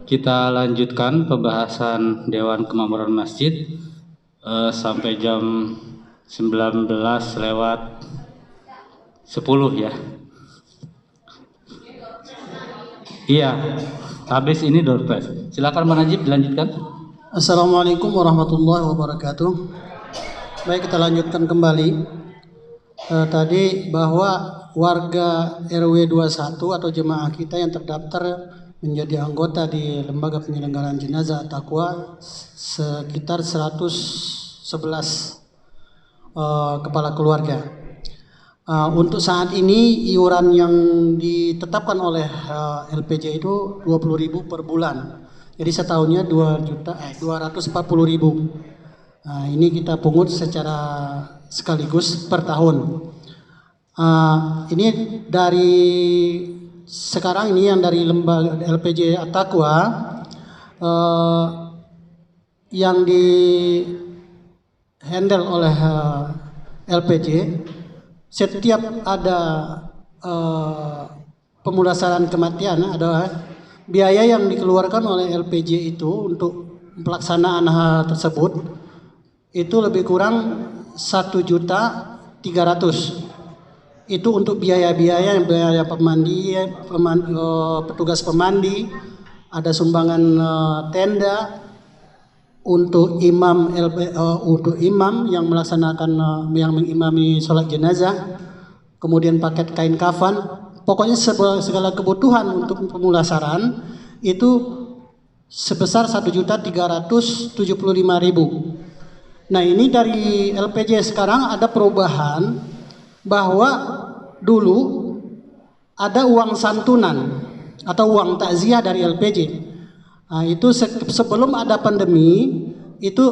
Kita lanjutkan pembahasan Dewan Kemakmuran Masjid sampai jam 19:10 ya. Iya, habis ini door prize. Silakan Pak Najib dilanjutkan. Assalamualaikum warahmatullahi wabarakatuh. Baik, kita lanjutkan kembali. Tadi bahwa warga RW 21 atau jemaah kita yang terdaftar menjadi anggota di Lembaga Penyelenggaraan Jenazah Taqwa sekitar 111 kepala keluarga. Untuk saat ini iuran yang ditetapkan oleh LPJ itu 20.000 per bulan. Jadi setahunnya 240.000. Nah, ini kita pungut secara sekaligus per tahun. Ini dari sekarang ini yang dari lembaga LPJ At-Taqwa yang di handle oleh LPJ, setiap ada pemulasaran kematian ada biaya yang dikeluarkan oleh LPJ itu untuk pelaksanaan hal tersebut itu lebih kurang 1.300.000. Itu untuk biaya-biaya pemandi, petugas pemandi, ada sumbangan tenda untuk imam yang melaksanakan yang mengimami sholat jenazah, kemudian paket kain kafan, pokoknya segala kebutuhan untuk pemulasaran itu sebesar 1.375.000. Nah, ini dari LPJ sekarang ada perubahan bahwa dulu ada uang santunan atau uang takziah dari LPJ. Nah, itu sebelum ada pandemi itu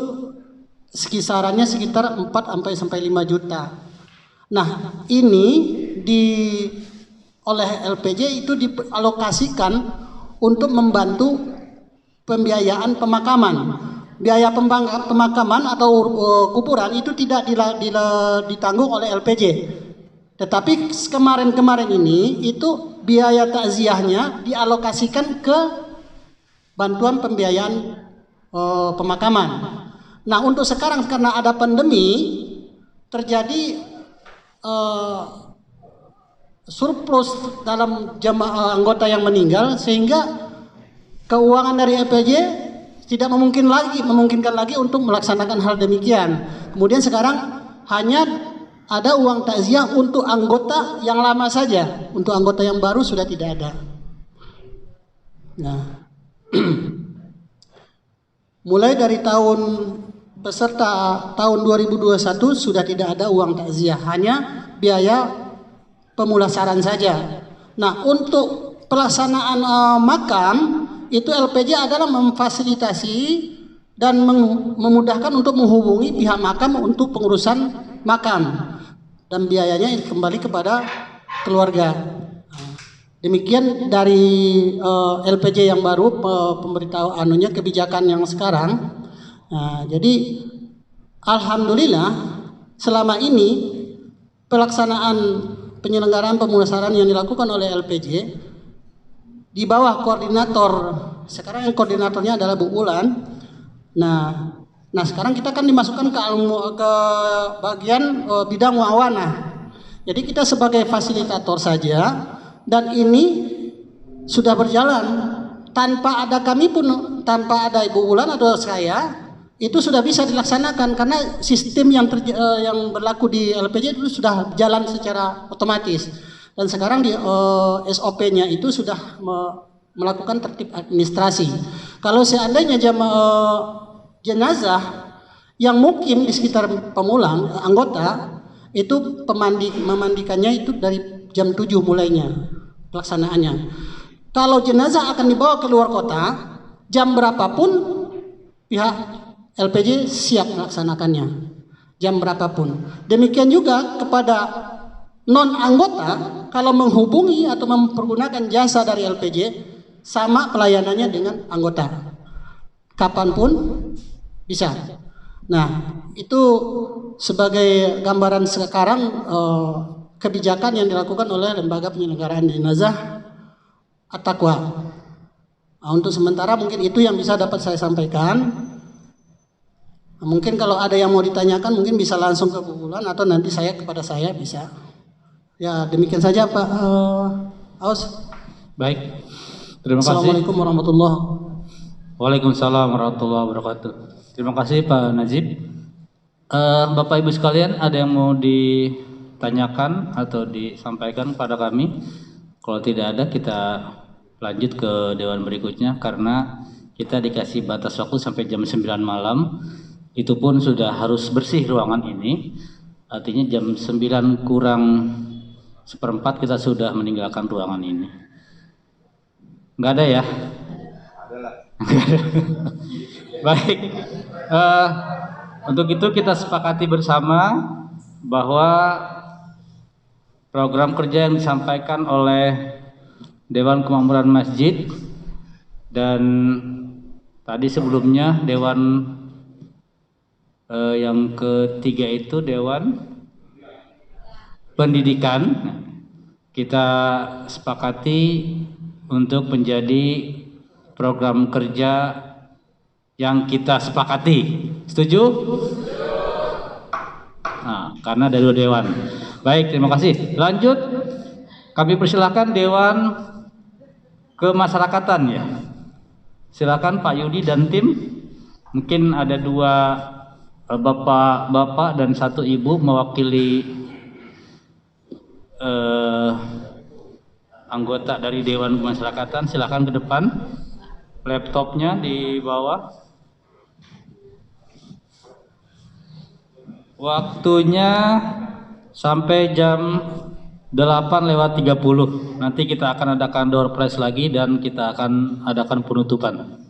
kisarannya sekitar 4 sampai 5 juta. Nah, ini oleh LPJ itu dialokasikan untuk membantu pembiayaan pemakaman. Biaya pemakaman atau kuburan itu tidak ditanggung oleh LPJ. Tetapi kemarin ini itu biaya takziahnya dialokasikan ke bantuan pembiayaan pemakaman. Nah, untuk sekarang karena ada pandemi terjadi surplus dalam jemaah anggota yang meninggal sehingga keuangan dari LPJ tidak memungkinkan lagi untuk melaksanakan hal demikian. Kemudian sekarang hanya ada uang takziah untuk anggota yang lama saja. Untuk anggota yang baru sudah tidak ada. Nah, mulai dari peserta tahun 2021 sudah tidak ada uang takziah, hanya biaya pemulasaran saja. Nah, untuk pelaksanaan makam itu LPJ adalah memfasilitasi dan memudahkan untuk menghubungi pihak makam untuk pengurusan makam dan biayanya kembali kepada keluarga. Demikian dari LPJ yang baru pemberitahuan kebijakan yang sekarang. Nah, jadi alhamdulillah selama ini pelaksanaan penyelenggaraan pemulasaran yang dilakukan oleh LPJ di bawah koordinator, sekarang yang koordinatornya adalah Bu Ulan. Nah sekarang kita kan dimasukkan ke bagian bidang muawanah. Jadi kita sebagai fasilitator saja, dan ini sudah berjalan tanpa ada kami pun, tanpa ada Ibu Ulan atau saya, itu sudah bisa dilaksanakan karena sistem yang berlaku di LPJ itu sudah jalan secara otomatis. Dan sekarang di SOP-nya itu sudah melakukan tertib administrasi. Kalau seandainya jenazah yang mukim di sekitar pemulang anggota itu memandikannya itu dari jam 7 mulainya pelaksanaannya. Kalau jenazah akan dibawa ke luar kota, jam berapapun pihak LPJ siap melaksanakannya. Jam berapapun. Demikian juga kepada non anggota kalau menghubungi atau mempergunakan jasa dari LPJ sama pelayanannya dengan anggota. Kapanpun bisa. Nah, itu sebagai gambaran sekarang kebijakan yang dilakukan oleh Lembaga Penyelenggaraan Jenazah At-Taqwa. Nah, untuk sementara mungkin itu yang bisa dapat saya sampaikan. Nah, mungkin kalau ada yang mau ditanyakan mungkin bisa langsung ke Bu Wulan atau nanti kepada saya bisa. Ya demikian saja Pak Aus. Baik, terima kasih. Assalamualaikum warahmatullahi wabarakatuh. Waalaikumsalam warahmatullahi wabarakatuh. Terima kasih Pak Najib. Bapak Ibu sekalian, ada yang mau ditanyakan atau disampaikan kepada kami? Kalau tidak ada, kita lanjut ke dewan berikutnya karena kita dikasih batas waktu sampai jam 9 malam. Itu pun sudah harus bersih ruangan ini. Artinya jam 9 kurang seperempat kita sudah meninggalkan ruangan ini. Nggak ada ya? Baik, untuk itu kita sepakati bersama bahwa program kerja yang disampaikan oleh Dewan Kemakmuran Masjid dan tadi sebelumnya Dewan yang ketiga itu Dewan Pendidikan, kita sepakati untuk menjadi program kerja yang kita sepakati. Setuju? Nah, karena dari dewan. Baik, terima kasih. Lanjut, kami persilakan Dewan Kemasyarakatan ya. Silakan Pak Yudi dan tim. Mungkin ada 2 bapak-bapak dan 1 ibu mewakili anggota dari Dewan Kemasyarakatan. Silakan ke depan. Laptopnya di bawah. Waktunya sampai jam 8:30. Nanti kita akan adakan door prize lagi dan kita akan adakan penutupan.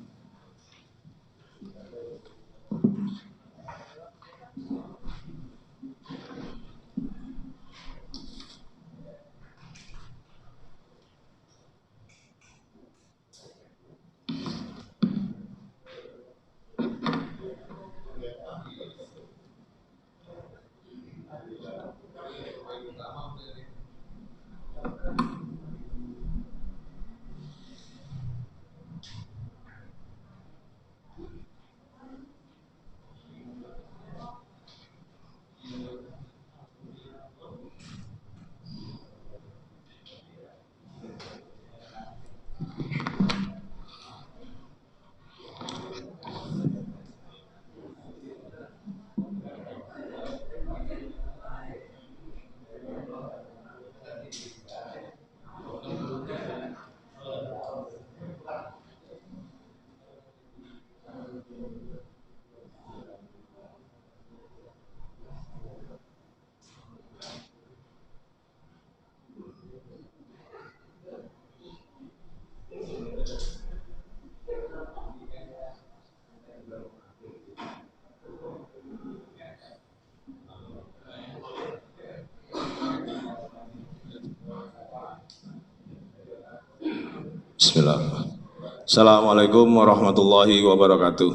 Bismillah. Assalamualaikum warahmatullahi wabarakatuh.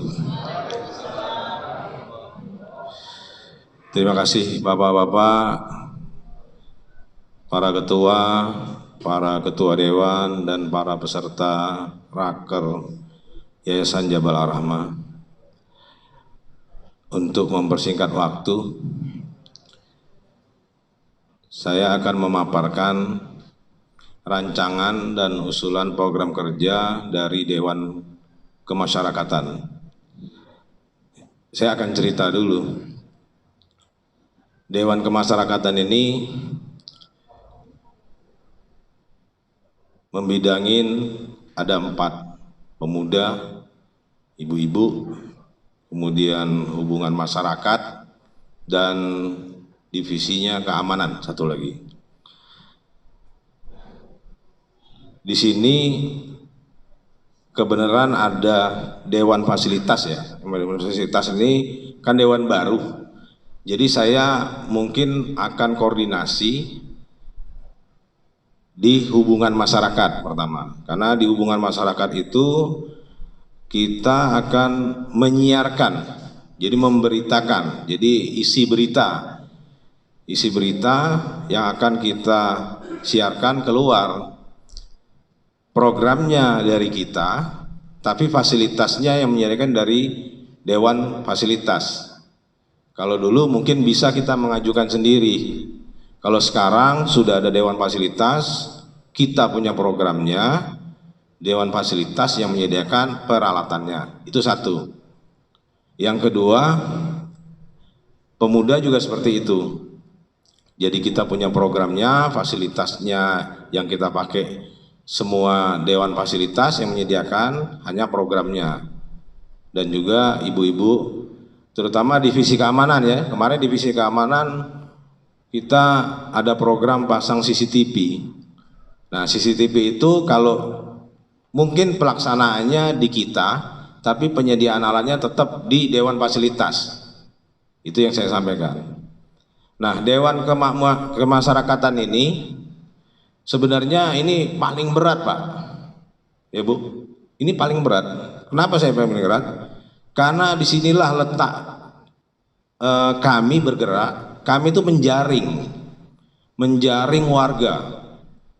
Terima kasih Bapak-Bapak, para ketua dewan dan para peserta Raker Yayasan Jabal Ar-Rahmah. Untuk mempersingkat waktu, saya akan memaparkan rancangan dan usulan program kerja dari Dewan Kemasyarakatan. Saya akan cerita dulu. Dewan Kemasyarakatan ini membidangin ada 4, pemuda, ibu-ibu, kemudian hubungan masyarakat, dan divisinya keamanan, 1 lagi. Di sini kebenaran ada dewan fasilitas ya. Dewan fasilitas ini kan dewan baru. Jadi saya mungkin akan koordinasi di hubungan masyarakat pertama. Karena di hubungan masyarakat itu kita akan menyiarkan, jadi memberitakan. Jadi isi berita yang akan kita siarkan keluar. Programnya dari kita tapi fasilitasnya yang menyediakan dari Dewan Fasilitas. Kalau dulu mungkin bisa kita mengajukan sendiri. Kalau sekarang sudah ada Dewan Fasilitas, kita punya programnya, Dewan Fasilitas yang menyediakan peralatannya. Itu satu. Yang kedua, pemuda juga seperti itu. Jadi kita punya programnya, fasilitasnya yang kita pakai semua Dewan Fasilitas yang menyediakan, hanya programnya. Dan juga ibu-ibu, terutama divisi keamanan ya. Kemarin divisi keamanan kita ada program pasang CCTV. Nah, CCTV itu kalau mungkin pelaksanaannya di kita, tapi penyediaan alatnya tetap di Dewan Fasilitas. Itu yang saya sampaikan. Nah, Dewan Kemasyarakatan ini sebenarnya ini paling berat, Pak. Ya, Bu. Ini paling berat. Kenapa saya paling berat? Karena disinilah letak kami bergerak. Kami itu menjaring warga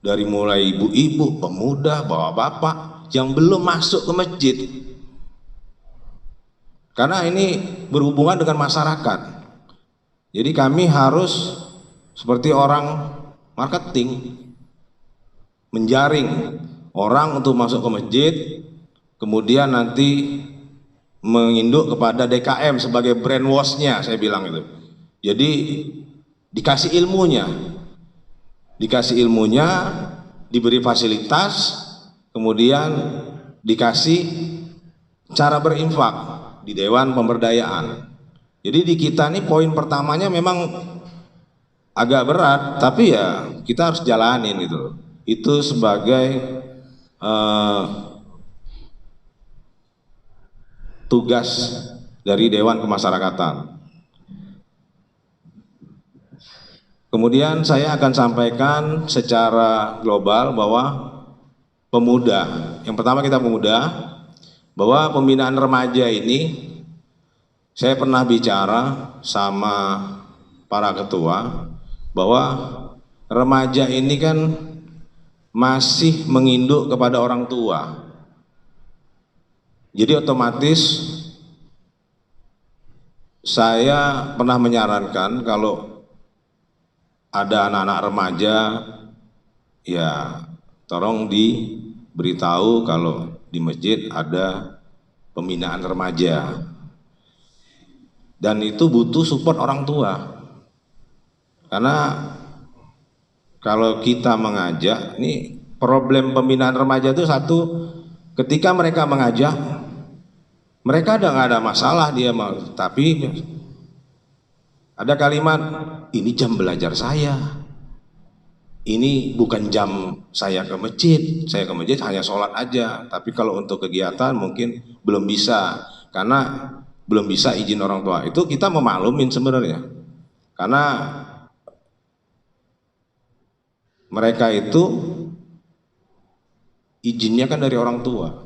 dari mulai ibu-ibu, pemuda, bapak-bapak yang belum masuk ke masjid. Karena ini berhubungan dengan masyarakat. Jadi kami harus seperti orang marketing, menjaring orang untuk masuk ke masjid, kemudian nanti menginduk kepada DKM sebagai brainwash-nya, saya bilang itu. Jadi dikasih ilmunya, diberi fasilitas, kemudian dikasih cara berinfak di Dewan Pemberdayaan. Jadi di kita nih poin pertamanya memang agak berat, tapi ya kita harus jalanin gitu. Itu sebagai tugas dari Dewan Kemasyarakatan. Kemudian saya akan sampaikan secara global bahwa pemuda, yang pertama kita pemuda, bahwa pembinaan remaja ini saya pernah bicara sama para ketua bahwa remaja ini kan masih menginduk kepada orang tua. Jadi otomatis saya pernah menyarankan kalau ada anak-anak remaja, ya tolong diberitahu kalau di masjid ada pembinaan remaja. Dan itu butuh support orang tua. Karena kalau kita mengajak, ini problem pembinaan remaja itu satu, ketika mereka mengajak, mereka nggak ada masalah dia mau, tapi ada kalimat, ini jam belajar saya, ini bukan jam saya ke masjid hanya sholat aja, tapi kalau untuk kegiatan mungkin belum bisa, karena belum bisa izin orang tua. Itu kita memaklumin sebenarnya, karena mereka itu izinnya kan dari orang tua.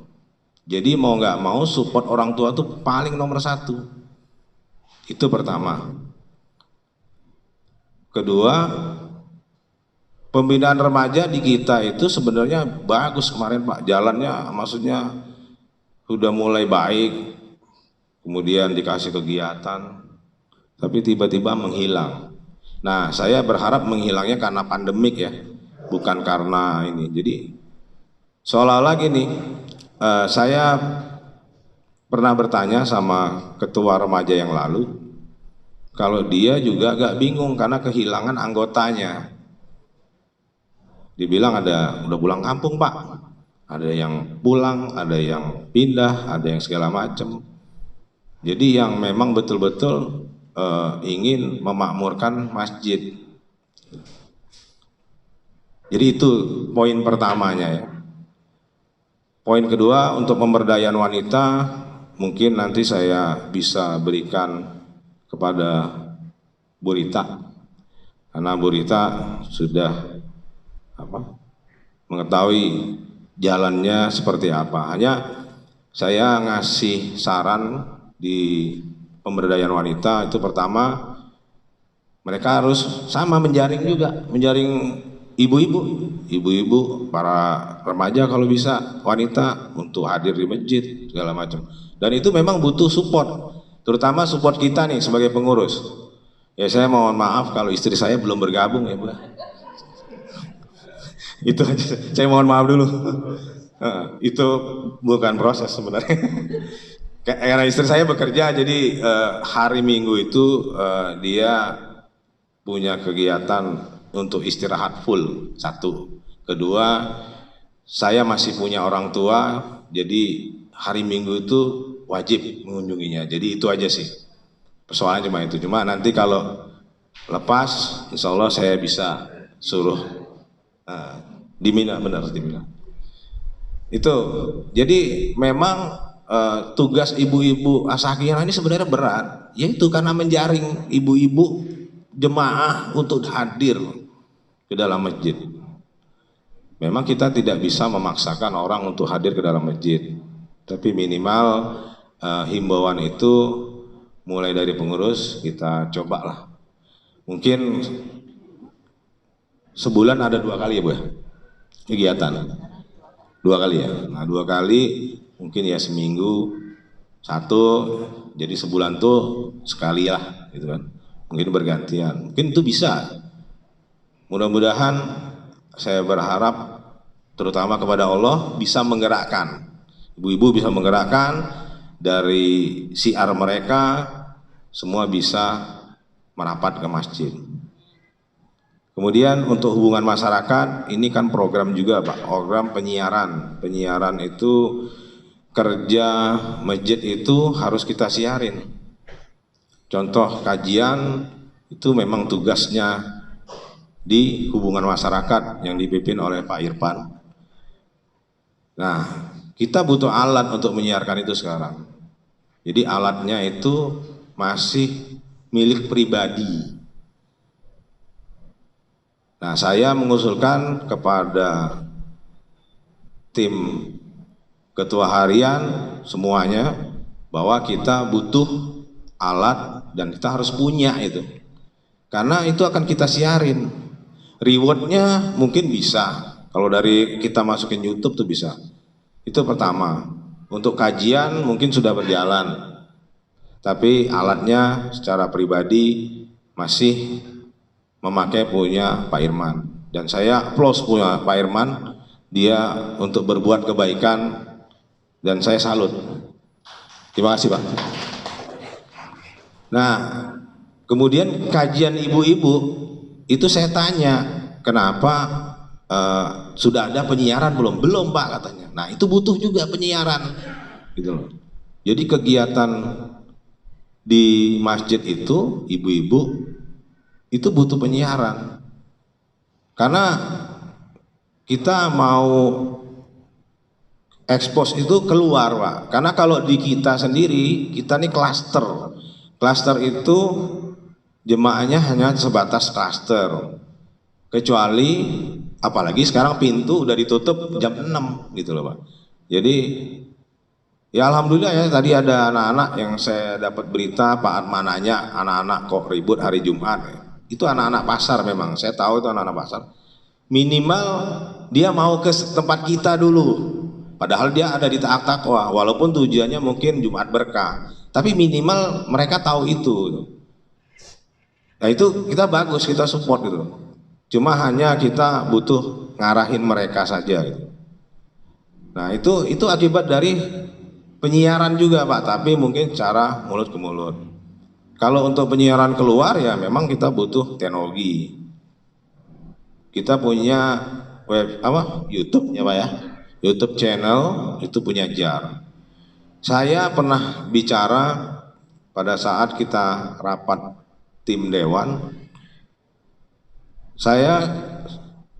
Jadi mau nggak mau support orang tua itu paling nomor satu. Itu pertama. Kedua, pembinaan remaja di kita itu sebenarnya bagus kemarin Pak. Jalannya maksudnya sudah mulai baik. Kemudian dikasih kegiatan, tapi tiba-tiba menghilang. Nah, saya berharap menghilangnya karena pandemik ya, bukan karena ini. Jadi seolah-olah gini, saya pernah bertanya sama ketua remaja yang lalu, kalau dia juga agak bingung karena kehilangan anggotanya. Dibilang udah pulang kampung Pak, ada yang pulang, ada yang pindah, ada yang segala macam. Jadi yang memang betul-betul ingin memakmurkan masjid. Jadi itu poin pertamanya ya. Poin kedua, untuk pemberdayaan wanita mungkin nanti saya bisa berikan kepada Bu Rita, karena Bu Rita sudah mengetahui jalannya seperti apa. Hanya saya ngasih saran di pemberdayaan wanita itu pertama, mereka harus sama menjaring juga, menjaring ibu-ibu, para remaja kalau bisa, wanita untuk hadir di masjid segala macam. Dan itu memang butuh support, terutama support kita nih sebagai pengurus. Ya saya mohon maaf kalau istri saya belum bergabung ya Bu. Itu aja, saya mohon maaf dulu. Itu bukan proses sebenarnya. Karena istri saya bekerja, jadi hari Minggu itu dia punya kegiatan untuk istirahat full, satu. Kedua, saya masih punya orang tua, jadi hari Minggu itu wajib mengunjunginya. Jadi itu aja sih. Persoalannya cuma itu. Cuma nanti kalau lepas, insya Allah saya bisa suruh di Mina, benar di Mina. Itu. Jadi memang tugas ibu-ibu As-Sakinah ini sebenarnya berat, yaitu karena menjaring ibu-ibu jemaah untuk hadir ke dalam masjid. Memang kita tidak bisa memaksakan orang untuk hadir ke dalam masjid, tapi minimal himbauan itu mulai dari pengurus kita cobalah. Mungkin sebulan ada 2 kali ya Bu ya, kegiatan 2 kali ya. Nah 2 kali mungkin ya seminggu 1, jadi sebulan tuh sekali lah gitu kan, mungkin bergantian, mungkin itu bisa. Mudah-mudahan saya berharap terutama kepada Allah bisa menggerakkan, ibu-ibu bisa menggerakkan dari syiar mereka, semua bisa merapat ke masjid. Kemudian untuk hubungan masyarakat, ini kan program juga Pak, program penyiaran. Penyiaran itu kerja masjid itu harus kita siarin. Contoh kajian itu memang tugasnya di hubungan masyarakat yang dipimpin oleh Pak Irfan. Nah, kita butuh alat untuk menyiarkan itu sekarang. Jadi alatnya itu masih milik pribadi. Nah, saya mengusulkan kepada tim ketua harian semuanya bahwa kita butuh alat dan kita harus punya itu, karena itu akan kita siarin. Rewardnya mungkin bisa, kalau dari kita masukin YouTube tuh bisa. Itu pertama. Untuk kajian mungkin sudah berjalan, tapi alatnya secara pribadi masih memakai punya Pak Irman. Dan saya applause punya Pak Irman, dia untuk berbuat kebaikan dan saya salut. Terima kasih Pak. Nah, kemudian kajian ibu-ibu itu saya tanya, kenapa sudah ada penyiaran belum? Belum Pak katanya. Nah itu butuh juga penyiaran gitu loh. Jadi kegiatan di masjid itu ibu-ibu itu butuh penyiaran, karena kita mau ekspos itu keluar Pak. Karena kalau di kita sendiri, kita nih klaster. Klaster itu jemaahnya hanya sebatas klaster. Kecuali apalagi sekarang pintu udah ditutup jam 6 gitu loh Pak. Jadi ya alhamdulillah ya, tadi ada anak-anak yang saya dapat berita Pak Arman nanya, anak-anak kok ribut hari Jumat. Itu anak-anak pasar memang, saya tahu itu anak-anak pasar. Minimal dia mau ke tempat kita dulu. Padahal dia ada di Taat Taqwa, walaupun tujuannya mungkin Jumat berkah, tapi minimal mereka tahu itu. Nah itu kita bagus, kita support gitu. Cuma hanya kita butuh ngarahin mereka saja gitu. Nah itu akibat dari penyiaran juga Pak, tapi mungkin cara mulut ke mulut. Kalau untuk penyiaran keluar ya memang kita butuh teknologi. Kita punya YouTube ya Pak ya. YouTube channel itu punya JAR. Saya pernah bicara pada saat kita rapat tim dewan. Saya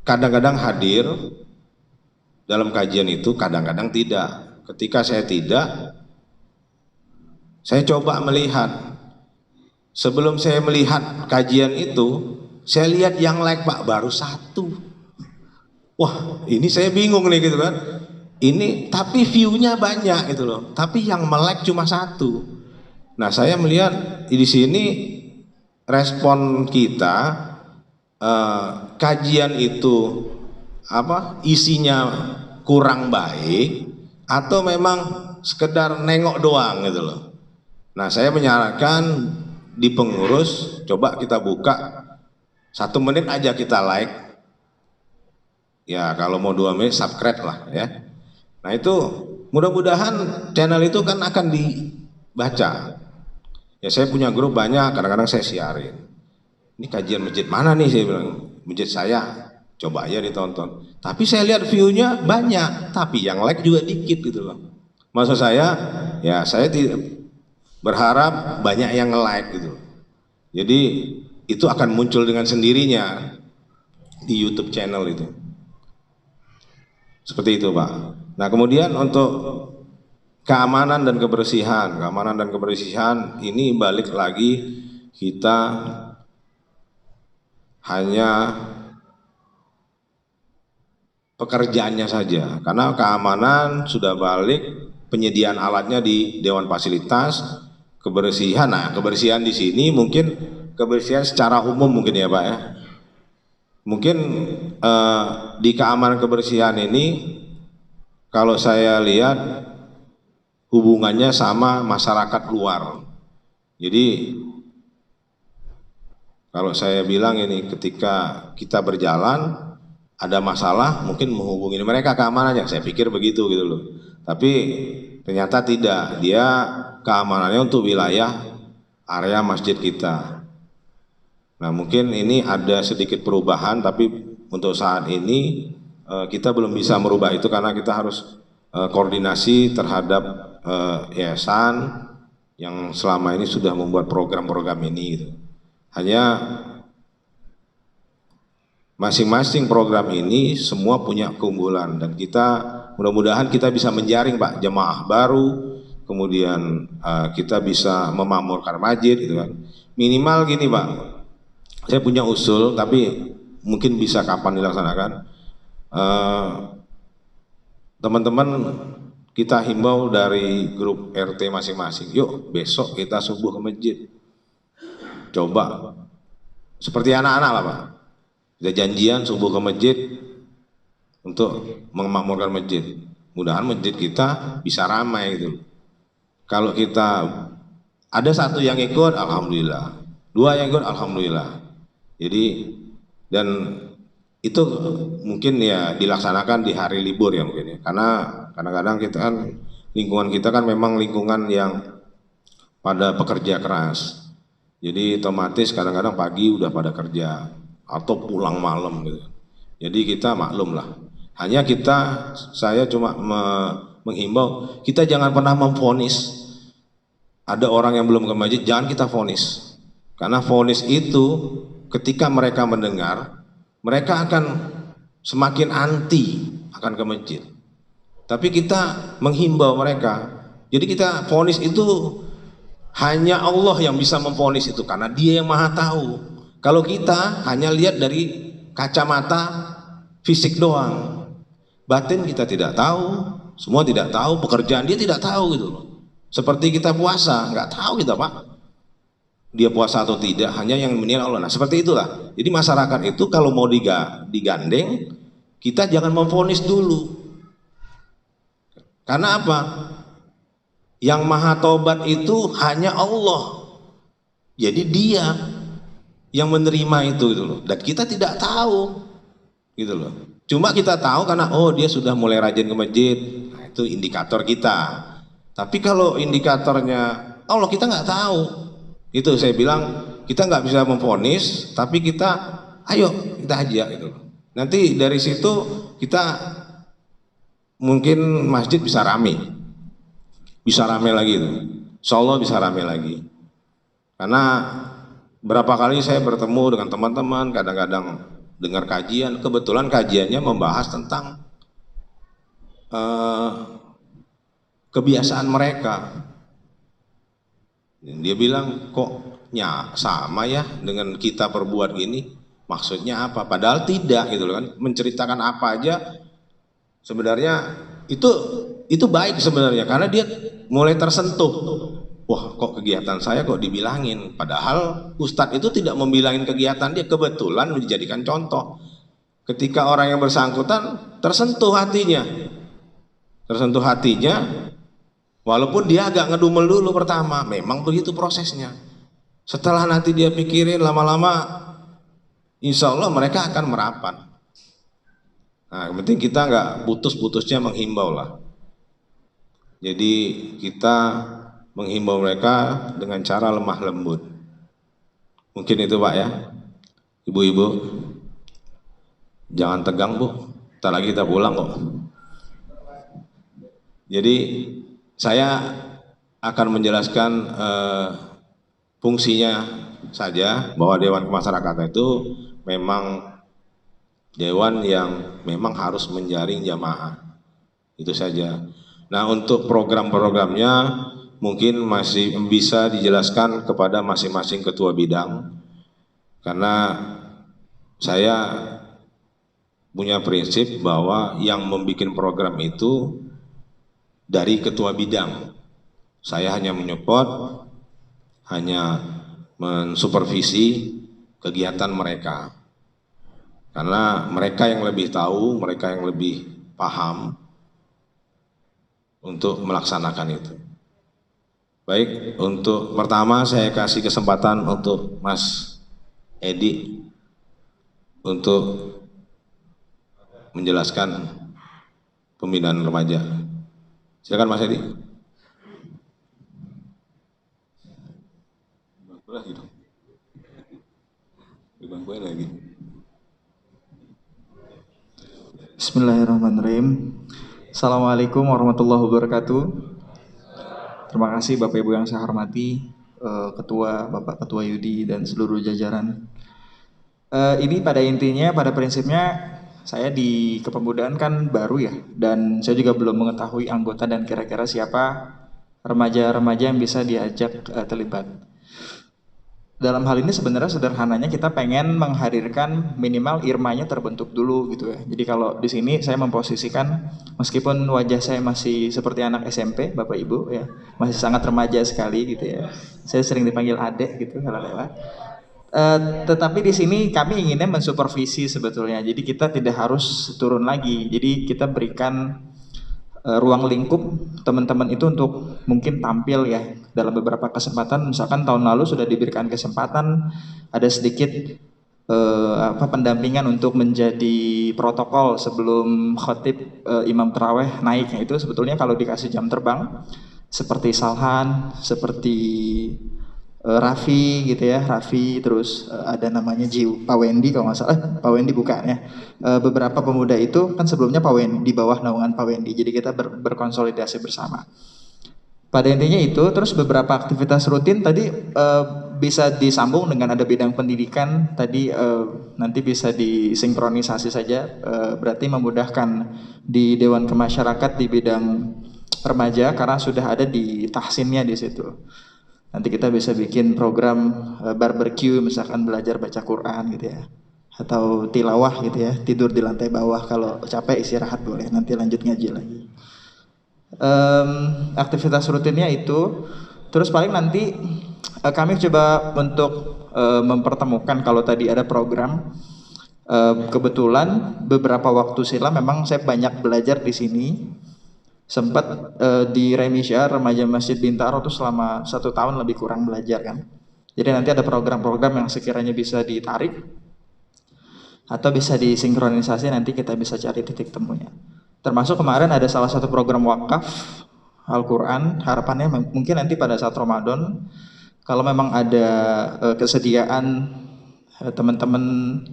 kadang-kadang hadir dalam kajian itu, kadang-kadang tidak. Ketika saya tidak, saya coba melihat. Sebelum saya melihat kajian itu, saya lihat yang like Pak baru 1. Wah, ini saya bingung nih gitu kan. Ini tapi view-nya banyak gitu loh. Tapi yang melek cuma 1. Nah, saya melihat di sini respon kita kajian itu isinya kurang baik atau memang sekedar nengok doang gitu loh. Nah, saya menyarankan di pengurus coba kita buka 1 menit aja kita like, ya kalau mau 2 menit subscribe lah ya. Nah itu mudah-mudahan channel itu kan akan dibaca. Ya saya punya grup banyak, kadang-kadang saya siarin. Ini kajian masjid mana nih, saya bilang, masjid saya, coba aja ditonton. Tapi saya lihat view-nya banyak, tapi yang like juga dikit gitu loh. Maksud saya, ya saya berharap banyak yang nge-like gitu. Jadi itu akan muncul dengan sendirinya di YouTube channel itu. Seperti itu Pak. Nah kemudian untuk keamanan dan kebersihan ini balik lagi kita hanya pekerjaannya saja, karena keamanan sudah balik, penyediaan alatnya di Dewan Fasilitas, kebersihan. Nah kebersihan di sini mungkin kebersihan secara umum mungkin ya Pak ya. Mungkin di keamanan kebersihan ini kalau saya lihat hubungannya sama masyarakat luar. Jadi kalau saya bilang ini, ketika kita berjalan ada masalah mungkin menghubungi mereka keamanannya, saya pikir begitu gitu loh. Tapi ternyata tidak, dia keamanannya untuk wilayah area masjid kita. Nah mungkin ini ada sedikit perubahan, tapi untuk saat ini kita belum bisa merubah itu karena kita harus koordinasi terhadap yayasan yang selama ini sudah membuat program-program ini gitu. Hanya masing-masing program ini semua punya keunggulan, dan kita mudah-mudahan kita bisa menjaring Pak jemaah baru, kemudian kita bisa memakmurkan masjid gitu kan. Minimal gini Pak, saya punya usul tapi mungkin bisa kapan dilaksanakan. Teman-teman kita himbau dari grup RT masing-masing, yuk besok kita subuh ke masjid. Coba seperti anak-anak lah Pak, kita janjian subuh ke masjid untuk memakmurkan masjid. Mudahan masjid kita bisa ramai gitu. Kalau kita ada 1 yang ikut, alhamdulillah. 2 yang ikut, alhamdulillah. Jadi dan itu mungkin ya dilaksanakan di hari libur ya mungkin ya. Karena kadang-kadang kita kan lingkungan kita kan memang lingkungan yang pada pekerja keras. Jadi otomatis kadang-kadang pagi udah pada kerja atau pulang malam gitu. Jadi kita maklum lah. Hanya saya cuma menghimbau, kita jangan pernah memvonis ada orang yang belum ke masjid, jangan kita vonis. Karena vonis itu ketika mereka mendengar, mereka akan semakin anti akan ke masjid. Tapi kita menghimbau mereka. Jadi kita vonis itu hanya Allah yang bisa memvonis itu, karena Dia yang Maha Tahu. Kalau kita hanya lihat dari kacamata fisik doang, batin kita tidak tahu, semua tidak tahu, pekerjaan dia tidak tahu gitu loh. Seperti kita puasa, nggak tahu kita Pak, dia puasa atau tidak, hanya yang menilai Allah. Nah seperti itulah. Jadi masyarakat itu kalau mau digandeng, kita jangan memvonis dulu. Karena apa? Yang Maha Tobat itu hanya Allah. Jadi Dia yang menerima itu gitu loh. Dan kita tidak tahu gitu loh. Cuma kita tahu karena oh dia sudah mulai rajin ke masjid. Nah, itu indikator kita. Tapi kalau indikatornya Allah, kita nggak tahu. Itu saya bilang kita nggak bisa memvonis, tapi kita ayo kita ajak gitu. Nanti dari situ kita mungkin masjid bisa rame lagi itu. Insya Allah bisa rame lagi. Karena berapa kali saya bertemu dengan teman-teman, kadang-kadang dengar kajian, kebetulan kajiannya membahas tentang kebiasaan mereka. Dia bilang kok sama ya dengan kita perbuat gini, maksudnya apa? Padahal tidak gitu kan, menceritakan apa aja sebenarnya itu baik sebenarnya, karena dia mulai tersentuh wah kok kegiatan saya kok dibilangin, padahal Ustadz itu tidak membilangin kegiatan dia, kebetulan menjadikan contoh. Ketika orang yang bersangkutan tersentuh hatinya, walaupun dia agak ngedumel dulu pertama, memang begitu prosesnya. Setelah nanti dia pikirin lama-lama, insya Allah mereka akan merapat. Nah, yang penting kita nggak putus-putusnya menghimbau lah. Jadi kita menghimbau mereka dengan cara lemah lembut. Mungkin itu Pak ya. Ibu-ibu, jangan tegang Bu, ntar lagi kita pulang kok. Jadi saya akan menjelaskan fungsinya saja, bahwa Dewan Kemasyarakatan itu memang dewan yang memang harus menjaring jamaah, itu saja. Nah, untuk program-programnya mungkin masih bisa dijelaskan kepada masing-masing ketua bidang, karena saya punya prinsip bahwa yang membuat program itu dari ketua bidang. Saya hanya menyupport, hanya mensupervisi kegiatan mereka. Karena mereka yang lebih tahu, mereka yang lebih paham untuk melaksanakan itu. Baik, untuk pertama saya kasih kesempatan untuk Mas Edi untuk menjelaskan pembinaan remaja. Silakan Mas Edi. Lagi. Bismillahirrahmanirrahim. Assalamualaikum warahmatullahi wabarakatuh. Terima kasih Bapak Ibu yang saya hormati, Ketua, Bapak Ketua Yudi dan seluruh jajaran. Ini pada intinya, pada prinsipnya saya di kepemudaan kan baru ya, dan saya juga belum mengetahui anggota dan kira-kira siapa remaja-remaja yang bisa diajak terlibat. Dalam hal ini sebenarnya sederhananya kita pengen menghadirkan minimal irmanya terbentuk dulu gitu ya. Jadi kalau di sini saya memposisikan, meskipun wajah saya masih seperti anak SMP, Bapak Ibu ya, masih sangat remaja sekali gitu ya. Saya sering dipanggil adek gitu kalau lewat. Tetapi di sini kami inginnya mensupervisi sebetulnya. Jadi kita tidak harus turun lagi. Jadi kita berikan ruang lingkup teman-teman itu untuk mungkin tampil ya dalam beberapa kesempatan. Misalkan tahun lalu sudah diberikan kesempatan ada sedikit pendampingan untuk menjadi protokol sebelum khotib imam taraweh naiknya. Itu sebetulnya kalau dikasih jam terbang seperti Salhan, seperti Raffi gitu ya, Raffi, terus ada namanya Pak Wendy kalau nggak salah, Pak Wendy bukan ya. Beberapa pemuda itu kan sebelumnya Pak Wendy, di bawah naungan Pak Wendy, jadi kita berkonsolidasi bersama. Pada intinya itu, terus beberapa aktivitas rutin tadi bisa disambung dengan ada bidang pendidikan, tadi nanti bisa disinkronisasi saja, berarti memudahkan di Dewan Kemasyarakatan di bidang remaja karena sudah ada di tahsinnya di situ. Nanti kita bisa bikin program barbecue, misalkan belajar baca Quran gitu ya, atau tilawah gitu ya, tidur di lantai bawah, kalau capek istirahat boleh, nanti lanjut ngaji lagi. Aktivitas rutinnya itu, terus paling nanti kami coba untuk mempertemukan, kalau tadi ada program, kebetulan beberapa waktu silam memang saya banyak belajar di sini. Sempat di Remisya Remaja Masjid Bintaro tuh selama 1 tahun lebih kurang belajar kan. Jadi nanti ada program-program yang sekiranya bisa ditarik atau bisa disinkronisasi, nanti kita bisa cari titik temunya. Termasuk kemarin ada salah satu program wakaf Al-Quran, harapannya mungkin nanti pada saat Ramadan kalau memang ada kesediaan teman-teman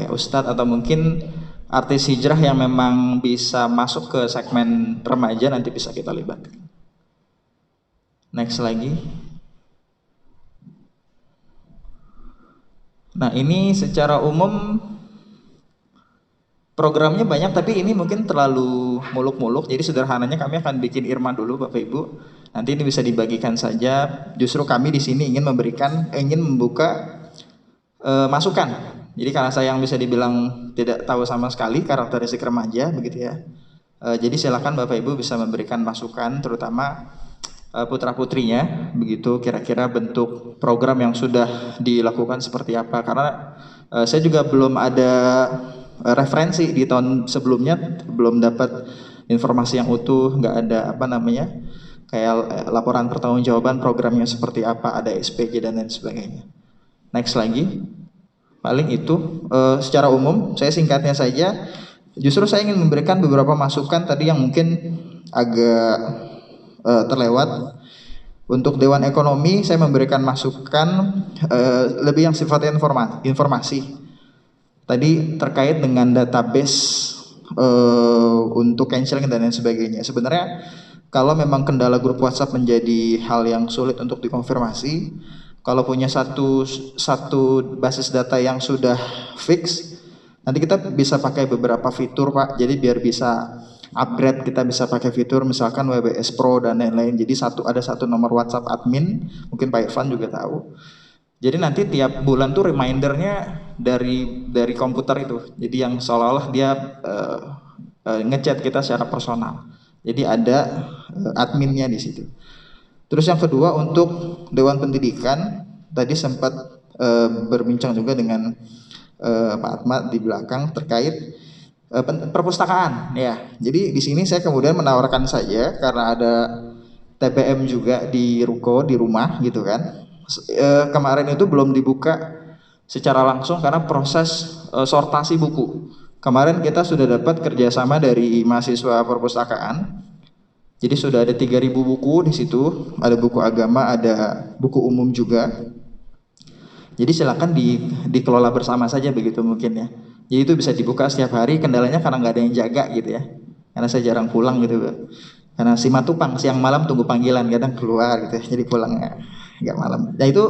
ustadz atau mungkin artis hijrah yang memang bisa masuk ke segmen remaja, nanti bisa kita libatkan. Next lagi. Nah, ini secara umum programnya banyak, tapi ini mungkin terlalu muluk-muluk. Jadi sederhananya kami akan bikin irma dulu Bapak Ibu. Nanti ini bisa dibagikan saja. Justru kami di sini ingin membuka masukan. Jadi karena saya yang bisa dibilang tidak tahu sama sekali karakteristik remaja begitu ya. Jadi silakan Bapak Ibu bisa memberikan masukan, terutama putra-putrinya, begitu kira-kira bentuk program yang sudah dilakukan seperti apa. Karena saya juga belum ada referensi di tahun sebelumnya, belum dapat informasi yang utuh, nggak ada kayak laporan pertanggungjawaban programnya seperti apa, ada SPG dan lain sebagainya. Next lagi, paling itu secara umum, saya singkatnya saja. Justru saya ingin memberikan beberapa masukan tadi yang mungkin agak terlewat. Untuk Dewan Ekonomi saya memberikan masukan lebih yang sifatnya informasi. Tadi terkait dengan database untuk canceling dan lain sebagainya. Sebenarnya kalau memang kendala grup WhatsApp menjadi hal yang sulit untuk dikonfirmasi, kalau punya satu basis data yang sudah fix, nanti kita bisa pakai beberapa fitur Pak. Jadi biar bisa upgrade, kita bisa pakai fitur misalkan WBS Pro dan lain-lain. Jadi ada satu nomor WhatsApp admin, mungkin Pak Irfan juga tahu. Jadi nanti tiap bulan tuh remindernya dari komputer itu. Jadi yang seolah-olah dia ngechat kita secara personal. Jadi ada adminnya di situ. Terus yang kedua untuk Dewan Pendidikan, tadi sempat berbincang juga dengan Pak Ahmad di belakang terkait perpustakaan ya. Jadi di sini saya kemudian menawarkan saja karena ada TPM juga di ruko di rumah gitu kan. Kemarin itu belum dibuka secara langsung karena proses sortasi buku. Kemarin kita sudah dapat kerjasama dari mahasiswa perpustakaan. Jadi sudah ada 3.000 buku di situ, ada buku agama, ada buku umum juga. Jadi silakan dikelola bersama saja begitu mungkin ya. Jadi itu bisa dibuka setiap hari, kendalanya karena nggak ada yang jaga gitu ya. Karena saya jarang pulang gitu, Pak. Karena si matupang siang malam tunggu panggilan, kadang keluar gitu ya. Jadi pulangnya nggak malam. Nah itu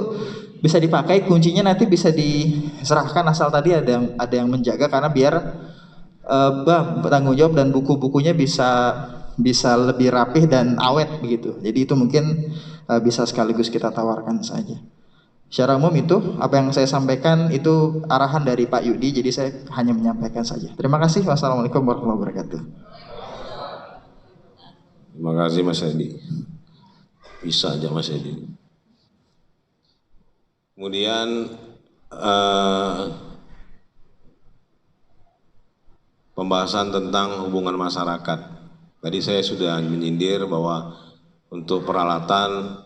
bisa dipakai, kuncinya nanti bisa diserahkan asal tadi ada yang menjaga karena biar bertanggung jawab dan buku-bukunya bisa lebih rapih dan awet begitu. Jadi itu mungkin bisa sekaligus kita tawarkan saja. Secara umum itu apa yang saya sampaikan itu arahan dari Pak Yudi, jadi saya hanya menyampaikan saja. Terima kasih. Wassalamualaikum warahmatullahi wabarakatuh. Terima kasih Mas Edi. Bisa aja Mas Edi. Kemudian pembahasan tentang hubungan masyarakat. Tadi saya sudah menyindir bahwa untuk peralatan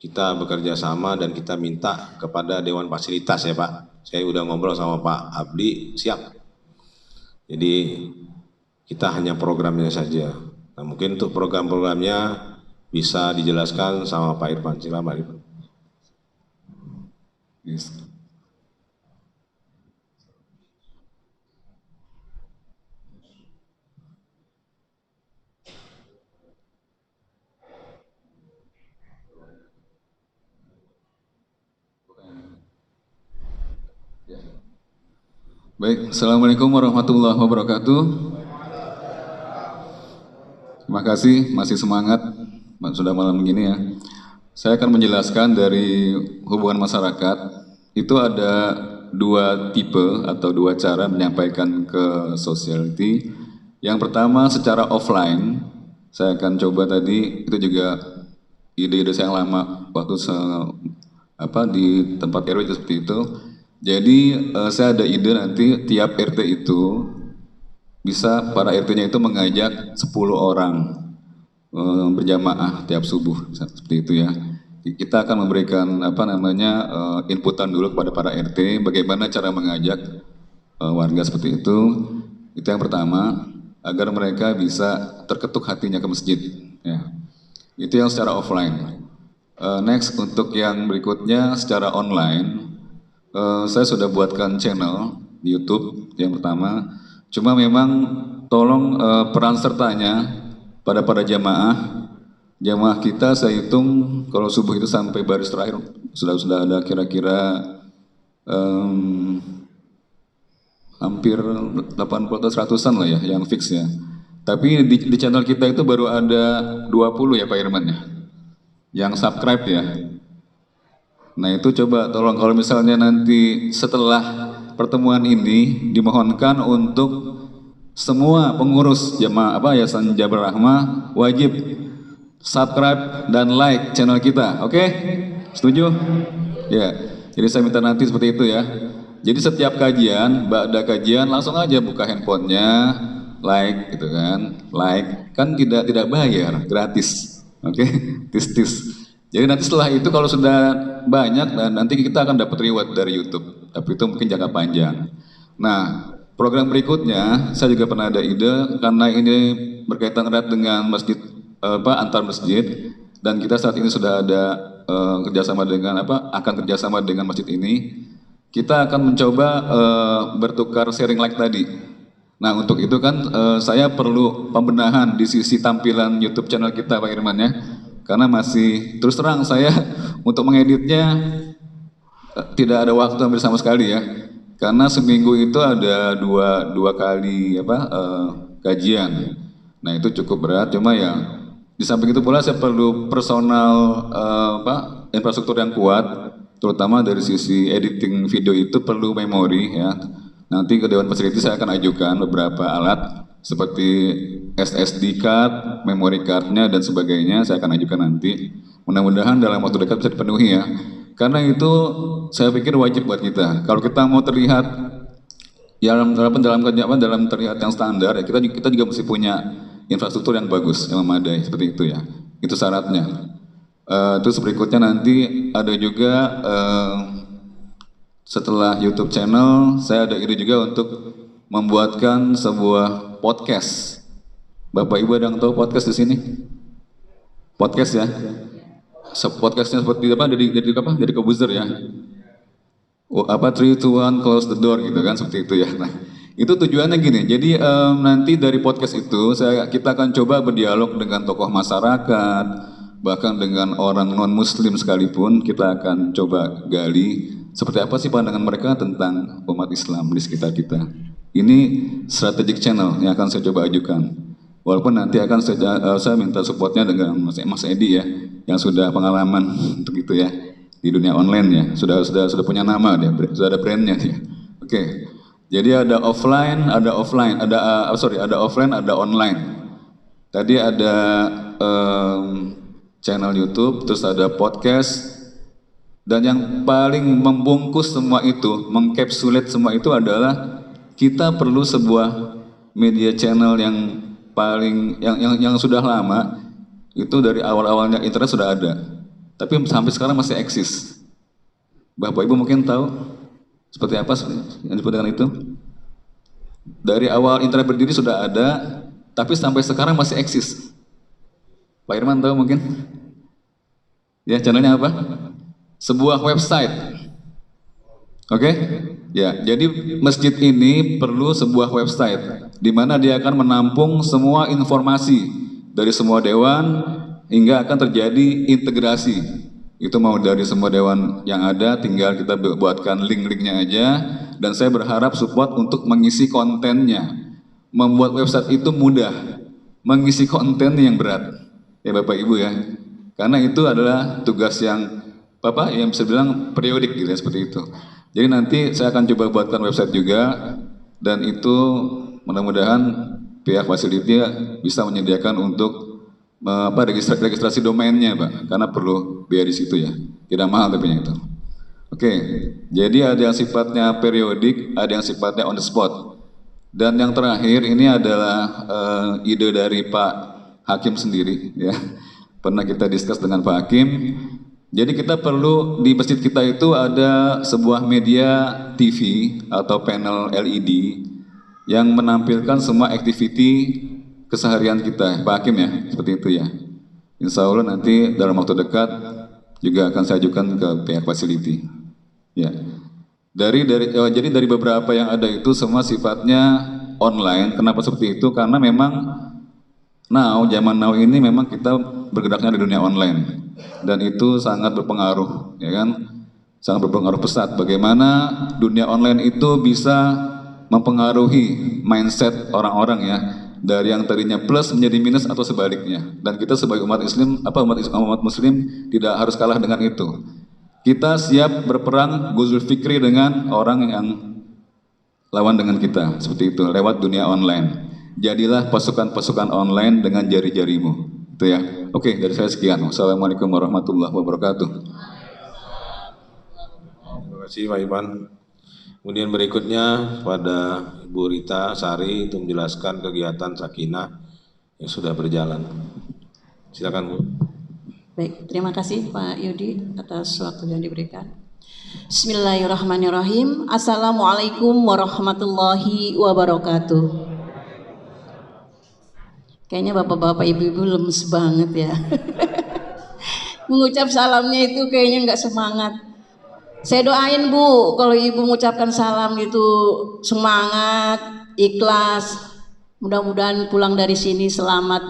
kita bekerja sama dan kita minta kepada Dewan Fasilitas ya Pak. Saya udah ngobrol sama Pak Abdi, siap. Jadi kita hanya programnya saja. Nah mungkin untuk program-programnya bisa dijelaskan sama Pak Irfan. Silakan Pak Irfan. Yes. Baik, Assalamualaikum warahmatullahi wabarakatuh. Terima kasih, masih semangat sudah malam begini ya. Saya akan menjelaskan dari hubungan masyarakat. Itu ada dua tipe atau dua cara menyampaikan ke society. Yang pertama secara offline, saya akan coba tadi, itu juga ide-ide saya yang lama waktu di tempat RW itu seperti itu. Jadi saya ada ide nanti tiap RT itu bisa para RT-nya itu mengajak 10 orang berjamaah tiap subuh seperti itu ya. Kita akan memberikan inputan dulu kepada para RT bagaimana cara mengajak warga seperti itu. Itu yang pertama, agar mereka bisa terketuk hatinya ke masjid ya. Itu yang secara offline. Next untuk yang berikutnya secara online. Saya sudah buatkan channel di YouTube yang pertama. Cuma memang tolong peran sertanya pada jamaah kita saya hitung kalau subuh itu sampai baris terakhir sudah ada kira-kira hampir 80 atau 100-an lah ya yang fix ya. Tapi di channel kita itu baru ada 20 ya Pak Irman ya yang subscribe ya. Nah itu coba tolong kalau misalnya nanti setelah pertemuan ini dimohonkan untuk semua pengurus jamaah Yayasan Jabal Rahmah wajib subscribe dan like channel kita. Oke? Setuju? Ya. Jadi saya minta nanti seperti itu ya. Jadi setiap kajian, ba'da kajian langsung aja buka handphonenya, like gitu kan. Like kan tidak bayar, gratis. Oke? Tis. Jadi nanti setelah itu kalau sudah banyak dan nanti kita akan dapat reward dari YouTube. Tapi itu mungkin jangka panjang. Nah, program berikutnya saya juga pernah ada ide karena ini berkaitan erat dengan masjid antar masjid dan kita saat ini sudah ada kerjasama dengan akan kerjasama dengan masjid ini. Kita akan mencoba bertukar sharing like tadi. Nah, untuk itu kan saya perlu pembenahan di sisi tampilan YouTube channel kita, Pak Irman ya. Karena masih terus terang saya untuk mengeditnya tidak ada waktu hampir sama sekali ya. Karena seminggu itu ada dua kali kajian. Nah, itu cukup berat. Cuma ya di samping itu pula saya perlu personal infrastruktur yang kuat, terutama dari sisi editing video itu perlu memori ya. Nanti ke Dewan Fasiliti saya akan ajukan beberapa alat seperti SSD card, memory cardnya dan sebagainya saya akan ajukan nanti. Mudah-mudahan dalam waktu dekat bisa dipenuhi ya. Karena itu saya pikir wajib buat kita. Kalau kita mau terlihat dalam terlihat yang standar ya kita juga mesti punya infrastruktur yang bagus, yang memadai seperti itu ya. Itu syaratnya. Terus berikutnya nanti ada juga setelah YouTube channel saya ada ide juga untuk membuatkan sebuah podcast. Bapak Ibu ada yang tahu podcast di sini? Podcast ya. Podcastnya seperti dari Kobuzer ya. 3, 2, 1 close the door gitu kan seperti itu ya. Nah, itu tujuannya gini. Jadi nanti dari podcast itu kita akan coba berdialog dengan tokoh masyarakat, bahkan dengan orang non muslim sekalipun kita akan coba gali seperti apa sih pandangan mereka tentang umat Islam di sekitar kita. Ini strategic channel yang akan saya coba ajukan. Walaupun nanti akan saya minta supportnya dengan Mas Edi ya, yang sudah pengalaman untuk itu ya di dunia online ya, sudah punya nama dia, sudah ada brandnya dia. Oke. Jadi ada offline, ada offline, ada online. Tadi ada channel YouTube, terus ada podcast. Dan yang paling membungkus semua itu, mengcapsulate semua itu adalah kita perlu sebuah media channel yang paling yang sudah lama itu dari awal-awalnya internet sudah ada, tapi sampai sekarang masih eksis. Bapak Ibu mungkin tahu seperti apa yang disebut dengan itu? Dari awal internet berdiri sudah ada, tapi sampai sekarang masih eksis. Pak Irman tahu mungkin? Ya, channelnya apa? Sebuah website. Oke? Ya, jadi masjid ini perlu sebuah website di mana dia akan menampung semua informasi dari semua dewan hingga akan terjadi integrasi. Itu mau dari semua dewan yang ada, tinggal kita buatkan link-linknya aja. Dan saya berharap support untuk mengisi kontennya. Membuat website itu mudah, mengisi konten yang berat. Ya Bapak Ibu ya, karena itu adalah tugas yang yang bisa bilang periodik gitu ya, seperti itu. Jadi nanti saya akan coba buatkan website juga, dan itu mudah-mudahan pihak fasiliti bisa menyediakan untuk registrasi domainnya Pak, karena perlu biaya di situ ya, tidak mahal tapi itu. Oke, jadi ada yang sifatnya periodik, ada yang sifatnya on the spot. Dan yang terakhir ini adalah ide dari Pak Hakim sendiri ya. Pernah kita diskus dengan Pak Hakim. Jadi kita perlu di masjid kita itu ada sebuah media TV atau panel LED yang menampilkan semua aktiviti keseharian kita, Pak Hakim ya, seperti itu ya. Insya Allah nanti dalam waktu dekat juga akan saya ajukan ke pihak fasiliti. Ya, jadi dari beberapa yang ada itu semua sifatnya online. Kenapa seperti itu? Karena memang zaman now ini memang kita bergeraknya di dunia online. Dan itu sangat berpengaruh, ya kan? Sangat berpengaruh pesat. Bagaimana dunia online itu bisa mempengaruhi mindset orang-orang ya, dari yang tadinya plus menjadi minus atau sebaliknya. Dan kita sebagai umat Muslim tidak harus kalah dengan itu. Kita siap berperang Ghuzul Fikri dengan orang yang lawan dengan kita, seperti itu lewat dunia online. Jadilah pasukan-pasukan online dengan jari-jarimu. Itu ya. Oke, dari saya sekian. Wassalamualaikum warahmatullahi wabarakatuh. Terima kasih Pak Iman. Kemudian berikutnya pada Ibu Rita Sari untuk menjelaskan kegiatan Sakinah yang sudah berjalan. Silakan Bu. Baik, terima kasih Pak Yudi atas waktu yang diberikan. Bismillahirrahmanirrahim. Assalamualaikum warahmatullahi wabarakatuh. Kayaknya bapak-bapak ibu-ibu lemes banget ya. Mengucap salamnya itu kayaknya nggak semangat. Saya doain Bu, kalau ibu mengucapkan salam itu semangat, ikhlas. Mudah-mudahan pulang dari sini selamat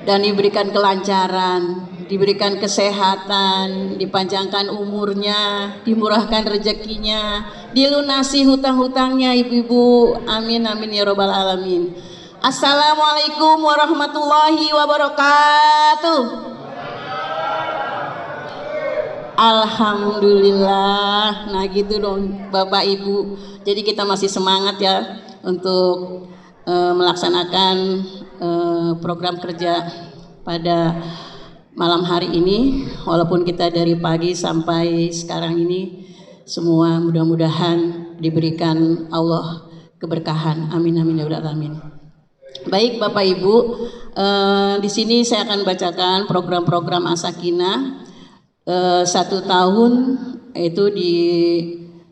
dan diberikan kelancaran, diberikan kesehatan, dipanjangkan umurnya, dimurahkan rezekinya, dilunasi hutang-hutangnya ibu-ibu. Amin amin ya robbal alamin. Assalamualaikum warahmatullahi wabarakatuh. Alhamdulillah. Nah gitu dong Bapak Ibu. Jadi kita masih semangat ya untuk melaksanakan program kerja pada malam hari ini. Walaupun kita dari pagi sampai sekarang ini semua mudah-mudahan diberikan Allah keberkahan. Amin amin ya rabbal alamin. Baik Bapak Ibu, di sini saya akan bacakan program-program As-Sakinah 1 tahun, itu di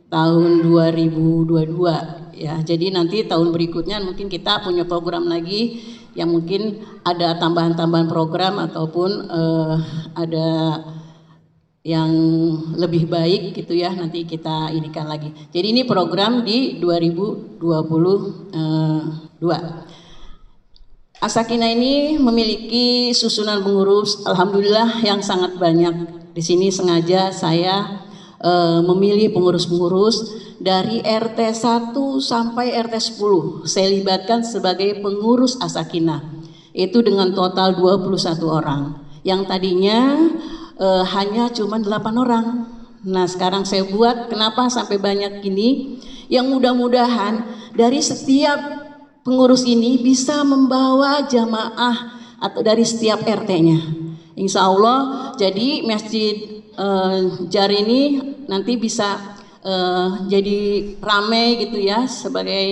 tahun 2022 ya. Jadi nanti tahun berikutnya mungkin kita punya program lagi yang mungkin ada tambahan-tambahan program ataupun ada yang lebih baik gitu ya, nanti kita inikan lagi. Jadi ini program di 2022. As-Sakinah ini memiliki susunan pengurus alhamdulillah yang sangat banyak. Di sini sengaja saya memilih pengurus-pengurus dari RT 1 sampai RT 10. Saya libatkan sebagai pengurus As-Sakinah. Itu dengan total 21 orang. Yang tadinya hanya cuma 8 orang. Nah, sekarang saya buat kenapa sampai banyak gini? Yang mudah-mudahan dari setiap pengurus ini bisa membawa jamaah atau dari setiap RT-nya. Insya Allah, jadi Masjid Jar ini nanti bisa jadi rame gitu ya, sebagai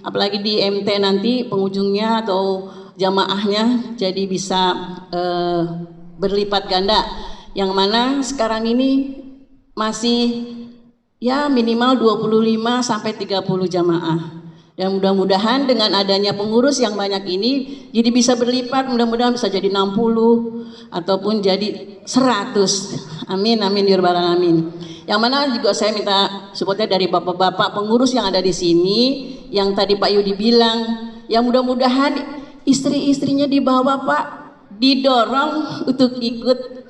apalagi di MT nanti pengunjungnya atau jamaahnya jadi bisa berlipat ganda. Yang mana sekarang ini masih ya minimal 25 sampai 30 jamaah. Dan mudah-mudahan dengan adanya pengurus yang banyak ini jadi bisa berlipat, mudah-mudahan bisa jadi 60 ataupun jadi 100. Amin amin ya rabbal alamin. Yang mana juga saya minta supportnya dari bapak-bapak pengurus yang ada di sini, yang tadi Pak Yudi bilang, yang mudah-mudahan istri-istrinya dibawa Pak, didorong untuk ikut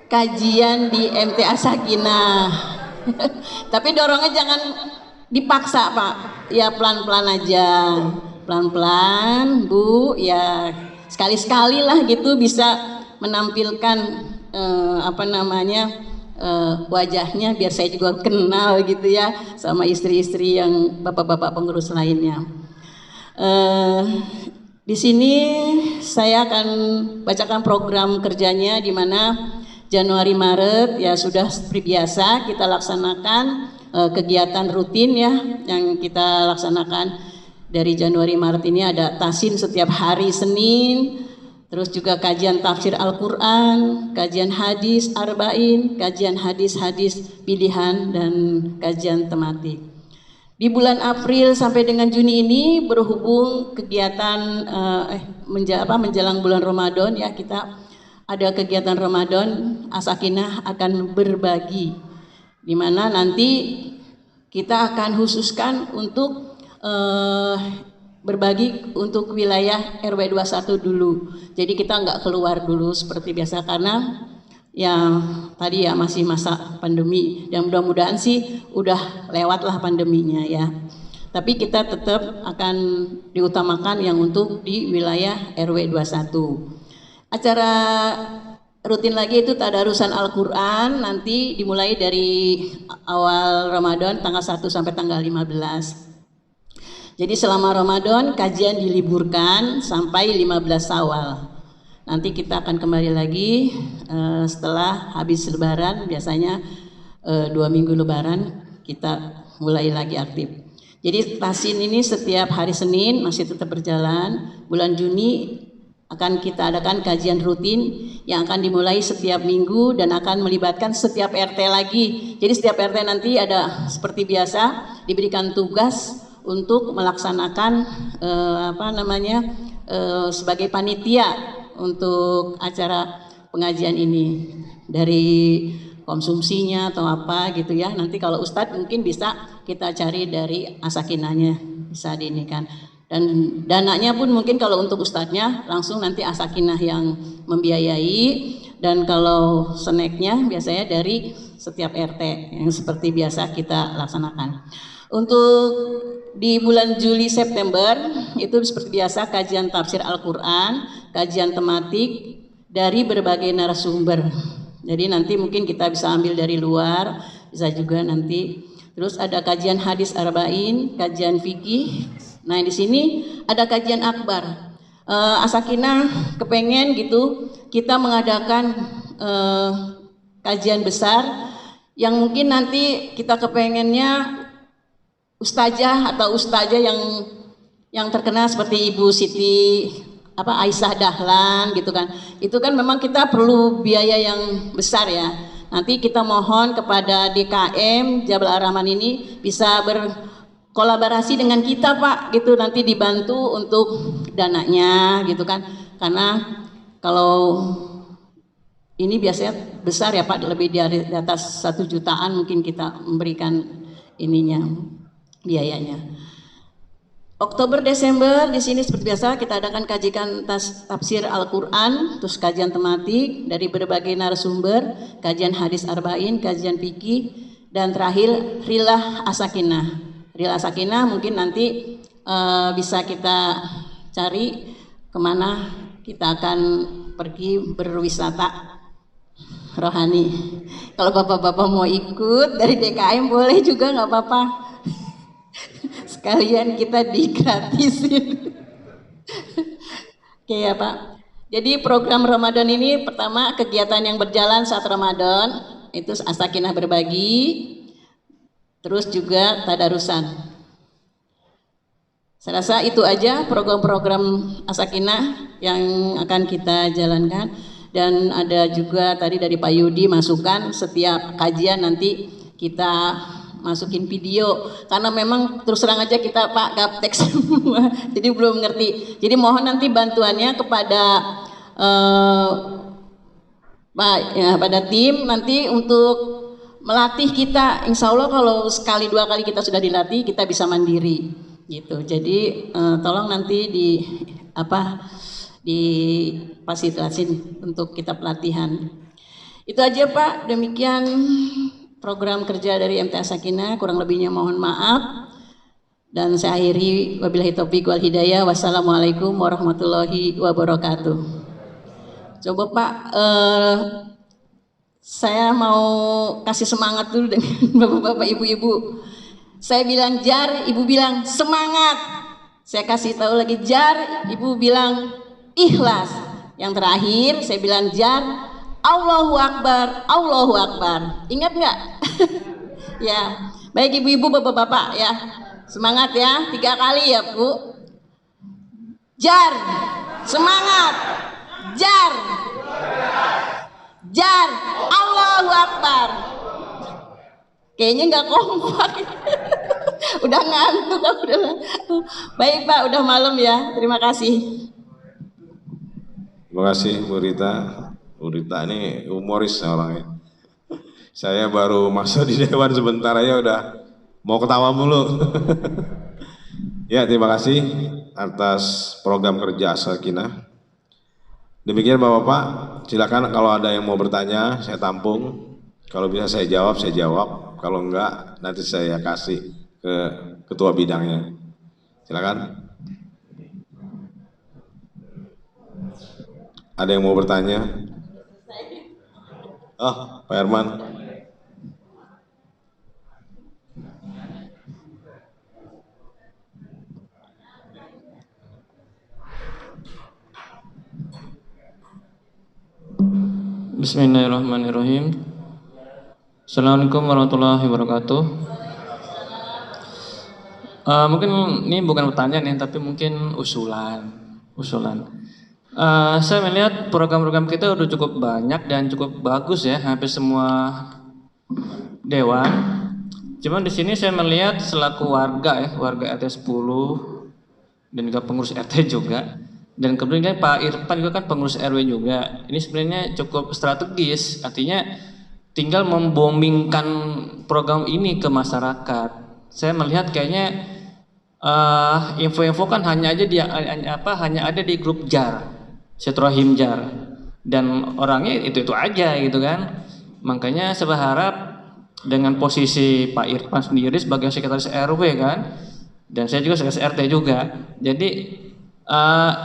kajian di MT As-Sakinah. Tapi dorongnya jangan dipaksa Pak, ya pelan-pelan aja, pelan-pelan Bu, ya sekali-sekali lah gitu bisa menampilkan wajahnya biar saya juga kenal gitu ya sama istri-istri yang bapak-bapak pengurus lainnya. Di sini saya akan bacakan program kerjanya, di mana Januari Maret ya sudah seperti biasa kita laksanakan kegiatan rutin ya yang kita laksanakan dari Januari Maret ini. Ada tasin setiap hari Senin, terus juga kajian tafsir Al-Quran, kajian hadis arba'in, kajian hadis-hadis pilihan, dan kajian tematik. Di bulan April sampai dengan Juni ini berhubung kegiatan menjelang bulan Ramadan ya, kita ada kegiatan Ramadan. As-Sakinah akan berbagi, di mana nanti kita akan khususkan untuk berbagi untuk wilayah RW 21 dulu. Jadi kita nggak keluar dulu seperti biasa karena ya tadi ya masih masa pandemi, dan mudah-mudahan sih udah lewat lah pandeminya ya. Tapi kita tetap akan diutamakan yang untuk di wilayah RW 21. Acara rutin lagi itu tadarusan Al-Quran, nanti dimulai dari awal Ramadan tanggal 1 sampai tanggal 15. Jadi selama Ramadan kajian diliburkan sampai 15 Syawal. Nanti kita akan kembali lagi setelah habis Lebaran, biasanya 2 minggu Lebaran kita mulai lagi aktif. Jadi Tasin ini setiap hari Senin masih tetap berjalan. Bulan Juni akan kita adakan kajian rutin yang akan dimulai setiap minggu dan akan melibatkan setiap RT lagi. Jadi setiap RT nanti ada seperti biasa diberikan tugas untuk melaksanakan sebagai panitia untuk acara pengajian ini, dari konsumsinya atau apa gitu ya. Nanti kalau Ustadz mungkin bisa kita cari dari asakinahnya, bisa diinikan. Dan dananya pun mungkin kalau untuk Ustadznya langsung nanti asakinah yang membiayai, dan kalau snacknya biasanya dari setiap RT yang seperti biasa kita laksanakan. Untuk di bulan Juli September itu seperti biasa kajian tafsir Al-Quran, kajian tematik dari berbagai narasumber. Jadi nanti mungkin kita bisa ambil dari luar, bisa juga nanti. Terus ada kajian hadis arba'in, kajian fikih. Nah di sini ada kajian akbar. Asakinah kepengen gitu kita mengadakan kajian besar yang mungkin nanti kita kepengennya ustazah atau ustazah yang terkenal seperti Ibu Siti Aisyah Dahlan gitu kan. Itu kan memang kita perlu biaya yang besar ya. Nanti kita mohon kepada DKM Jabal Ar-Rahman ini bisa berkolaborasi dengan kita Pak gitu, nanti dibantu untuk dananya gitu kan. Karena kalau ini biasanya besar ya Pak, lebih di atas 1 jutaan mungkin kita memberikan ininya, biayanya. Oktober Desember di sini seperti biasa kita adakan kajian tafsir Al-Quran, terus kajian tematik dari berbagai narasumber, kajian hadis arba'in, kajian fikih, dan terakhir rilah asakinah. Rilah asakinah mungkin nanti bisa kita cari kemana kita akan pergi berwisata rohani. Kalau bapak-bapak mau ikut dari DKM boleh juga, nggak apa-apa. Sekalian kita digratisin. Oke ya Pak. Jadi program Ramadan ini pertama kegiatan yang berjalan saat Ramadan itu asakinah berbagi, terus juga tadarusan. Saya rasa itu aja program-program asakinah yang akan kita jalankan. Dan ada juga tadi dari Pak Yudi masukan setiap kajian nanti kita masukin video, karena memang terus terang aja kita Pak gaptek semua jadi belum ngerti. Jadi mohon nanti bantuannya kepada pada tim nanti untuk melatih kita. Insya Allah kalau sekali 2 kali kita sudah dilatih kita bisa mandiri gitu. Jadi tolong nanti difasilitasin untuk kita pelatihan. Itu aja Pak, demikian program kerja dari MTA Sakinah, kurang lebihnya mohon maaf. Dan saya akhiri, wabillahi taufiq wal hidayah, wassalamualaikum warahmatullahi wabarakatuh. Coba Pak, saya mau kasih semangat dulu dengan bapak-bapak ibu-ibu. Saya bilang jar, ibu bilang semangat. Saya kasih tahu lagi jar, ibu bilang ikhlas. Yang terakhir saya bilang jar, Allahu Akbar, Allahu Akbar. Ingat nggak? Ya, baik ibu-ibu, bapak-bapak ya, semangat ya, 3 kali ya Bu. Jar, semangat. Jar, jar, Allahu Akbar. Kayaknya nggak kompak. Udah ngantuk, udah. Baik Pak, udah malam ya. Terima kasih. Terima kasih Bu Rita. Bu Rita ini humoris orangnya. Saya baru masuk di dewan sebentar aja udah mau ketawa mulu. Ya, terima kasih atas program kerja Sakinah. Demikian Bapak-Bapak, silakan kalau ada yang mau bertanya saya tampung. Kalau bisa saya jawab, Kalau enggak nanti saya kasih ke ketua bidangnya. Silakan. Ada yang mau bertanya? Pak Herman. Bismillahirrahmanirrahim. Assalamualaikum warahmatullahi wabarakatuh. Mungkin ini bukan pertanyaan ya, tapi mungkin usulan. Saya melihat program-program kita udah cukup banyak dan cukup bagus ya, hampir semua dewan. Cuman di sini saya melihat selaku warga ya, warga RT 10 dan juga pengurus RT juga. Dan kemudian Pak Irfan juga kan pengurus RW juga. Ini sebenarnya cukup strategis, artinya tinggal membomingkan program ini ke masyarakat. Saya melihat kayaknya info-info kan hanya ada di grup JAR, Silaturahim JAR, dan orangnya itu aja gitu kan. Makanya saya berharap dengan posisi Pak Irfan sendiri sebagai sekretaris RW kan, dan saya juga sekretaris RT juga. Jadi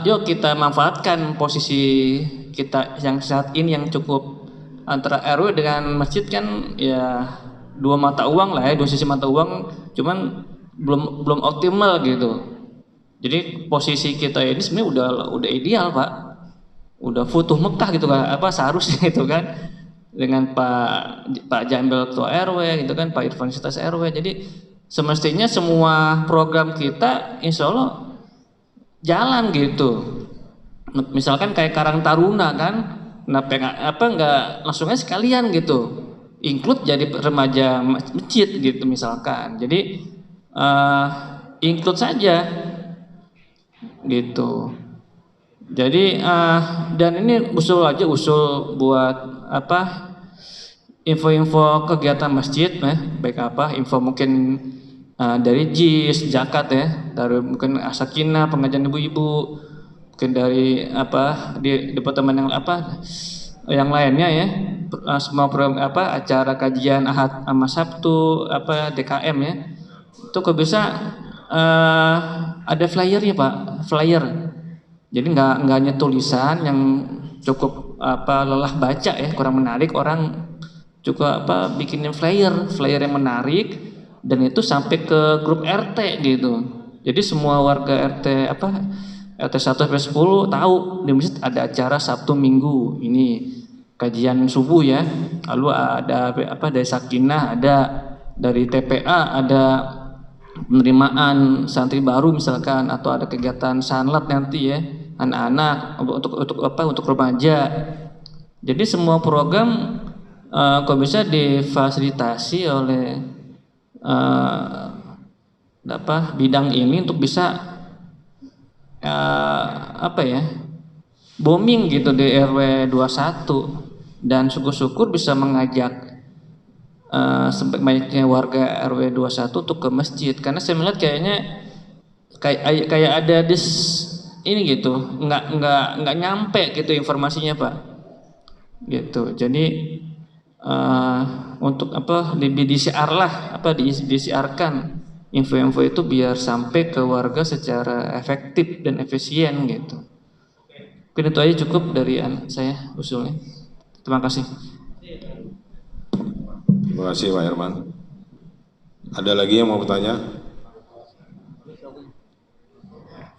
yuk kita manfaatkan posisi kita yang saat ini yang cukup antara RW dengan masjid kan ya dua mata uang lah ya, dua sisi mata uang, cuman belum optimal gitu. Jadi posisi kita ini sebenarnya udah ideal Pak, udah futuh Mekah gitu kan, seharusnya itu kan dengan Pak Jambil Ketua RW gitu kan, Pak Irfan Sekretaris RW. Jadi semestinya semua program kita insya Allah jalan gitu. Misalkan kayak Karang Taruna kan, nggak langsungnya sekalian gitu, include jadi remaja masjid gitu misalkan. Jadi include saja gitu. Jadi dan ini usul buat info-info kegiatan masjid baik info mungkin dari JIS, zakat ya, dari mungkin Asakina, pengajian ibu-ibu, mungkin dari di departemen yang lainnya ya, semua program acara kajian Ahad sama Sabtu DKM ya, itu kok bisa ada flyernya Pak, flyer. Jadi nggak hanya tulisan yang cukup lelah baca ya, kurang menarik, orang juga bikinin flyer yang menarik. Dan itu sampai ke grup RT gitu. Jadi semua warga RT RT 1 sampai 10 tahu di masjid ada acara Sabtu Minggu ini kajian subuh ya. Lalu ada dari Sakinah, ada dari TPA, ada penerimaan santri baru misalkan, atau ada kegiatan sanlat nanti ya anak-anak untuk remaja. Jadi semua program kok bisa difasilitasi oleh bidang ini untuk bisa booming gitu di RW 21, dan syukur-syukur bisa mengajak sebanyak warga RW 21 untuk ke masjid, karena saya melihat kayaknya kayak ada ini gitu, nggak nyampe gitu informasinya Pak gitu. Jadi untuk DCR lah, DCR-kan info-info itu biar sampai ke warga secara efektif dan efisien gitu. Mungkin itu aja cukup dari saya usulnya. Terima kasih. Terima kasih Pak Irman. Ada lagi yang mau bertanya?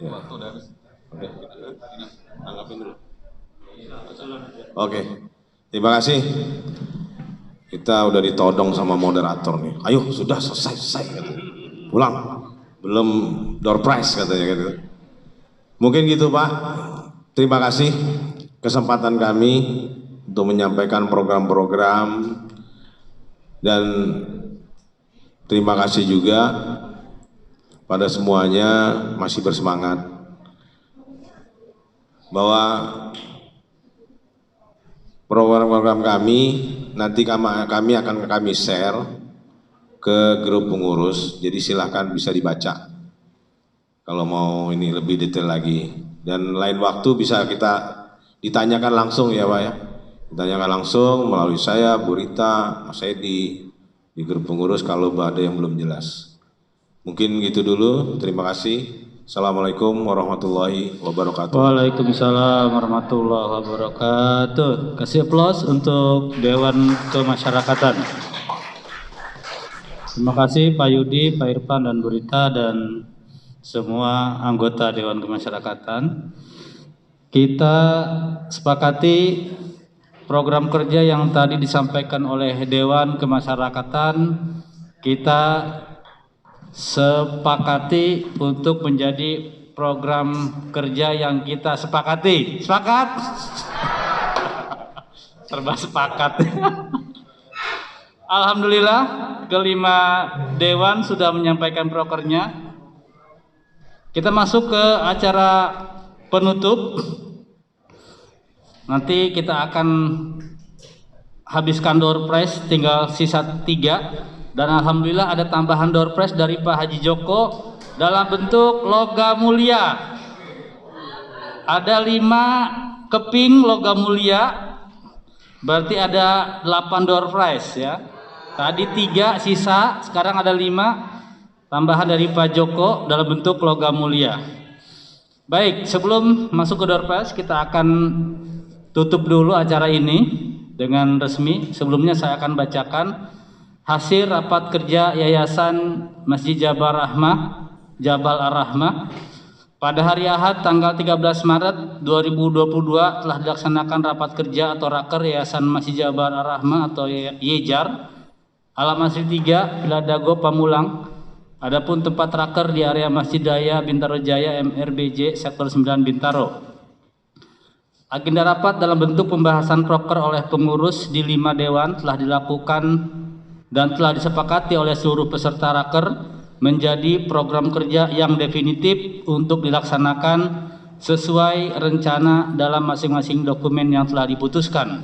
Ya. Oke. Tanggapin dulu. Oke. Terima kasih. Kita udah ditodong sama moderator nih. Ayo sudah selesai katanya. Pulang. Belum door prize katanya gitu. Mungkin gitu Pak. Terima kasih kesempatan kami untuk menyampaikan program-program, dan terima kasih juga pada semuanya masih bersemangat bahwa program-program kami nanti kami akan share ke grup pengurus, jadi silahkan bisa dibaca kalau mau ini lebih detail lagi, dan lain waktu bisa kita ditanyakan langsung ya Pak ya, ditanyakan langsung melalui saya, Bu Rita, Mas Edi di grup pengurus kalau ada yang belum jelas. Mungkin gitu dulu, terima kasih. Assalamualaikum warahmatullahi wabarakatuh. Waalaikumsalam warahmatullahi wabarakatuh. Kasih aplaus untuk Dewan Kemasyarakatan. Terima kasih Pak Yudi, Pak Irfan, dan Bu Rita, dan semua anggota Dewan Kemasyarakatan. Kita sepakati program kerja yang tadi disampaikan oleh Dewan Kemasyarakatan kita sepakati untuk menjadi program kerja yang kita sepakati. Sepakat? Serba sepakat. Alhamdulillah kelima dewan sudah menyampaikan prokernya. Kita masuk ke acara penutup. Nanti kita akan habiskan door prize, tinggal sisa 3. Dan alhamdulillah ada tambahan door prize dari Pak Haji Joko dalam bentuk logam mulia. Ada 5 keping logam mulia, berarti ada 8 door prize ya. Tadi 3 sisa, sekarang ada 5 tambahan dari Pak Joko dalam bentuk logam mulia. Baik, sebelum masuk ke door prize kita akan tutup dulu acara ini dengan resmi. Sebelumnya saya akan bacakan hasil rapat kerja Yayasan Masjid Jabal Ar-Rahmah pada hari Ahad tanggal 13 Maret 2022 telah dilaksanakan rapat kerja atau raker Yayasan Masjid Jabal Ar-Rahmah atau Yejar alamat Sri 3 Piladago Pamulang. Adapun tempat raker di area Masjid Daya Bintaro Jaya MRBJ Sektor 9 Bintaro. Agenda rapat dalam bentuk pembahasan proker oleh pengurus di 5 dewan telah dilakukan dan telah disepakati oleh seluruh peserta raker menjadi program kerja yang definitif untuk dilaksanakan sesuai rencana dalam masing-masing dokumen yang telah diputuskan.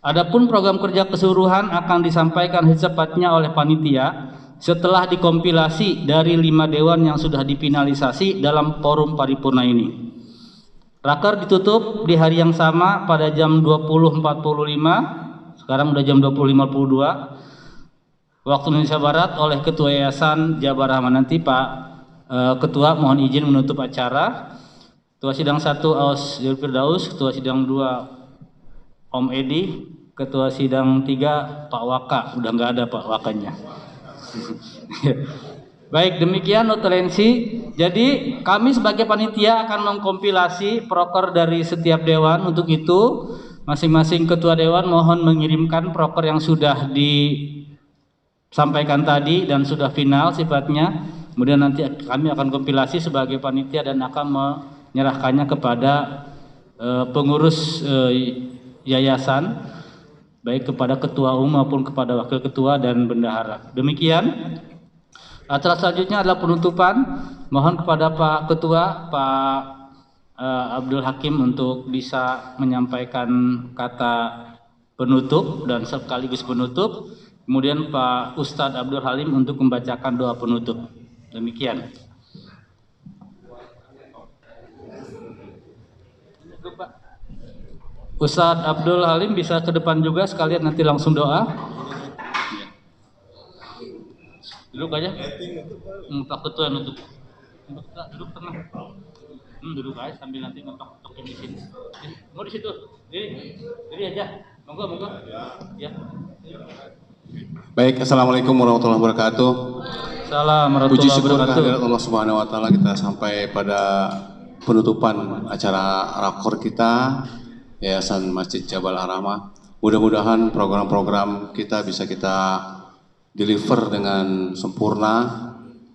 Adapun program kerja keseluruhan akan disampaikan secepatnya oleh panitia setelah dikompilasi dari 5 dewan yang sudah dfinalisasi dalam forum paripurna ini. Raker ditutup di hari yang sama pada jam 20.45, sekarang udah jam 20.52 waktu Indonesia Barat oleh Ketua Yayasan Jabar Rahman. Nanti Pak Ketua mohon izin menutup acara. Ketua Sidang 1 Aus Yul Firdaus, Ketua Sidang 2 Om Edi, Ketua Sidang 3 Pak Waka, udah nggak ada Pak Wakanya. Baik, demikian notulensi. Jadi kami sebagai panitia akan mengkompilasi proker dari setiap dewan. Untuk itu masing-masing ketua dewan mohon mengirimkan proker yang sudah disampaikan tadi dan sudah final sifatnya. Kemudian nanti kami akan kompilasi sebagai panitia dan akan menyerahkannya kepada pengurus yayasan, baik kepada ketua umum maupun kepada wakil ketua dan bendahara. Demikian. Acara selanjutnya adalah penutupan. Mohon kepada Pak Ketua, Pak Abdul Hakim untuk bisa menyampaikan kata penutup dan sekaligus penutup. Kemudian Pak Ustadz Abdul Halim untuk membacakan doa penutup. Demikian. Ustadz Abdul Halim bisa ke depan juga sekalian nanti langsung doa. Duduk aja. Pak Ketua nutup. Duduk tenang. Duduk aja sambil nanti ngetok-tokin di sini. Mau di situ. Diri aja. Monggo. Ya. Baik, assalamualaikum warahmatullahi wabarakatuh. Assalamualaikum Puji warahmatullahi syukur wabarakatuh. kehadirat Allah Subhanahu Wa Taala, kita sampai pada penutupan acara rakor kita Yayasan Masjid Jabal Ar-Rahmah. Mudah-mudahan program-program kita bisa kita deliver dengan sempurna.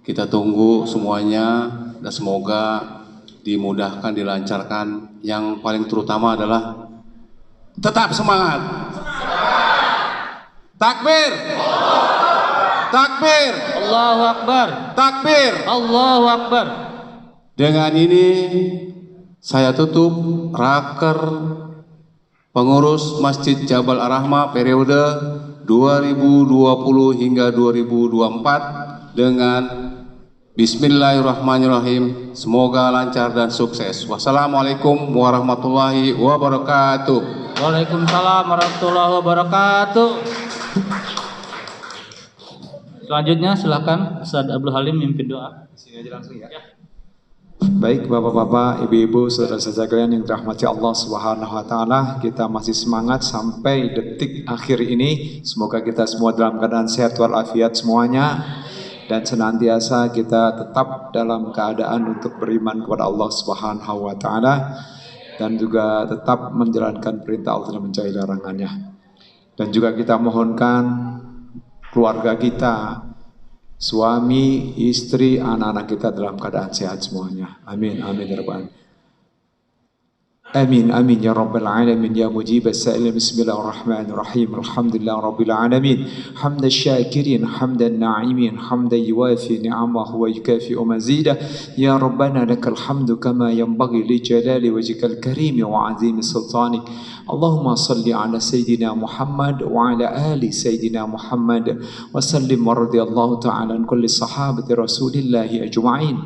Kita tunggu semuanya dan semoga dimudahkan, dilancarkan. Yang paling terutama adalah tetap semangat. Takbir. Takbir. Allahu Akbar. Takbir. Allahu Akbar. Dengan ini saya tutup raker pengurus Masjid Jabal Ar-Rahmah periode 2020 hingga 2024 dengan Bismillahirrahmanirrahim. Semoga lancar dan sukses. Wassalamualaikum warahmatullahi wabarakatuh. Waalaikumsalam warahmatullahi wabarakatuh. Selanjutnya silakan Ustadz Abdul Halim mimpin doa. Sini aja langsung ya. Baik Bapak-bapak, Ibu-ibu, saudara-saudara sekalian yang dirahmati Allah Subhanahu wa taala, kita masih semangat sampai detik akhir ini. Semoga kita semua dalam keadaan sehat walafiat semuanya dan senantiasa kita tetap dalam keadaan untuk beriman kepada Allah Subhanahu wa taala. dan juga tetap menjalankan perintah Allah dan menjauhi larangannya. Dan juga kita mohonkan keluarga kita, suami, istri, anak-anak kita dalam keadaan sehat semuanya. Amin, amin ya rabbal alamin. Amin, amin ya rabbal alamin ya mujib as-sa'il. Bismillahirrahmanirrahim. Alhamdulillah rabbil alamin. Hamdan syakirin, hamdan na'imin, hamdan yuwafi ni'amahu wa yukafi'u mazidah. Ya rabbana lakal hamdu kama yanbaghi li jalali wajhikal karim wa 'azimi sultanik. Allahumma salli ala sayyidina Muhammad wa ala ali sayyidina Muhammad wa sallim wa radiyallahu ta'ala an kulli sahabati rasulillahi ajma'in.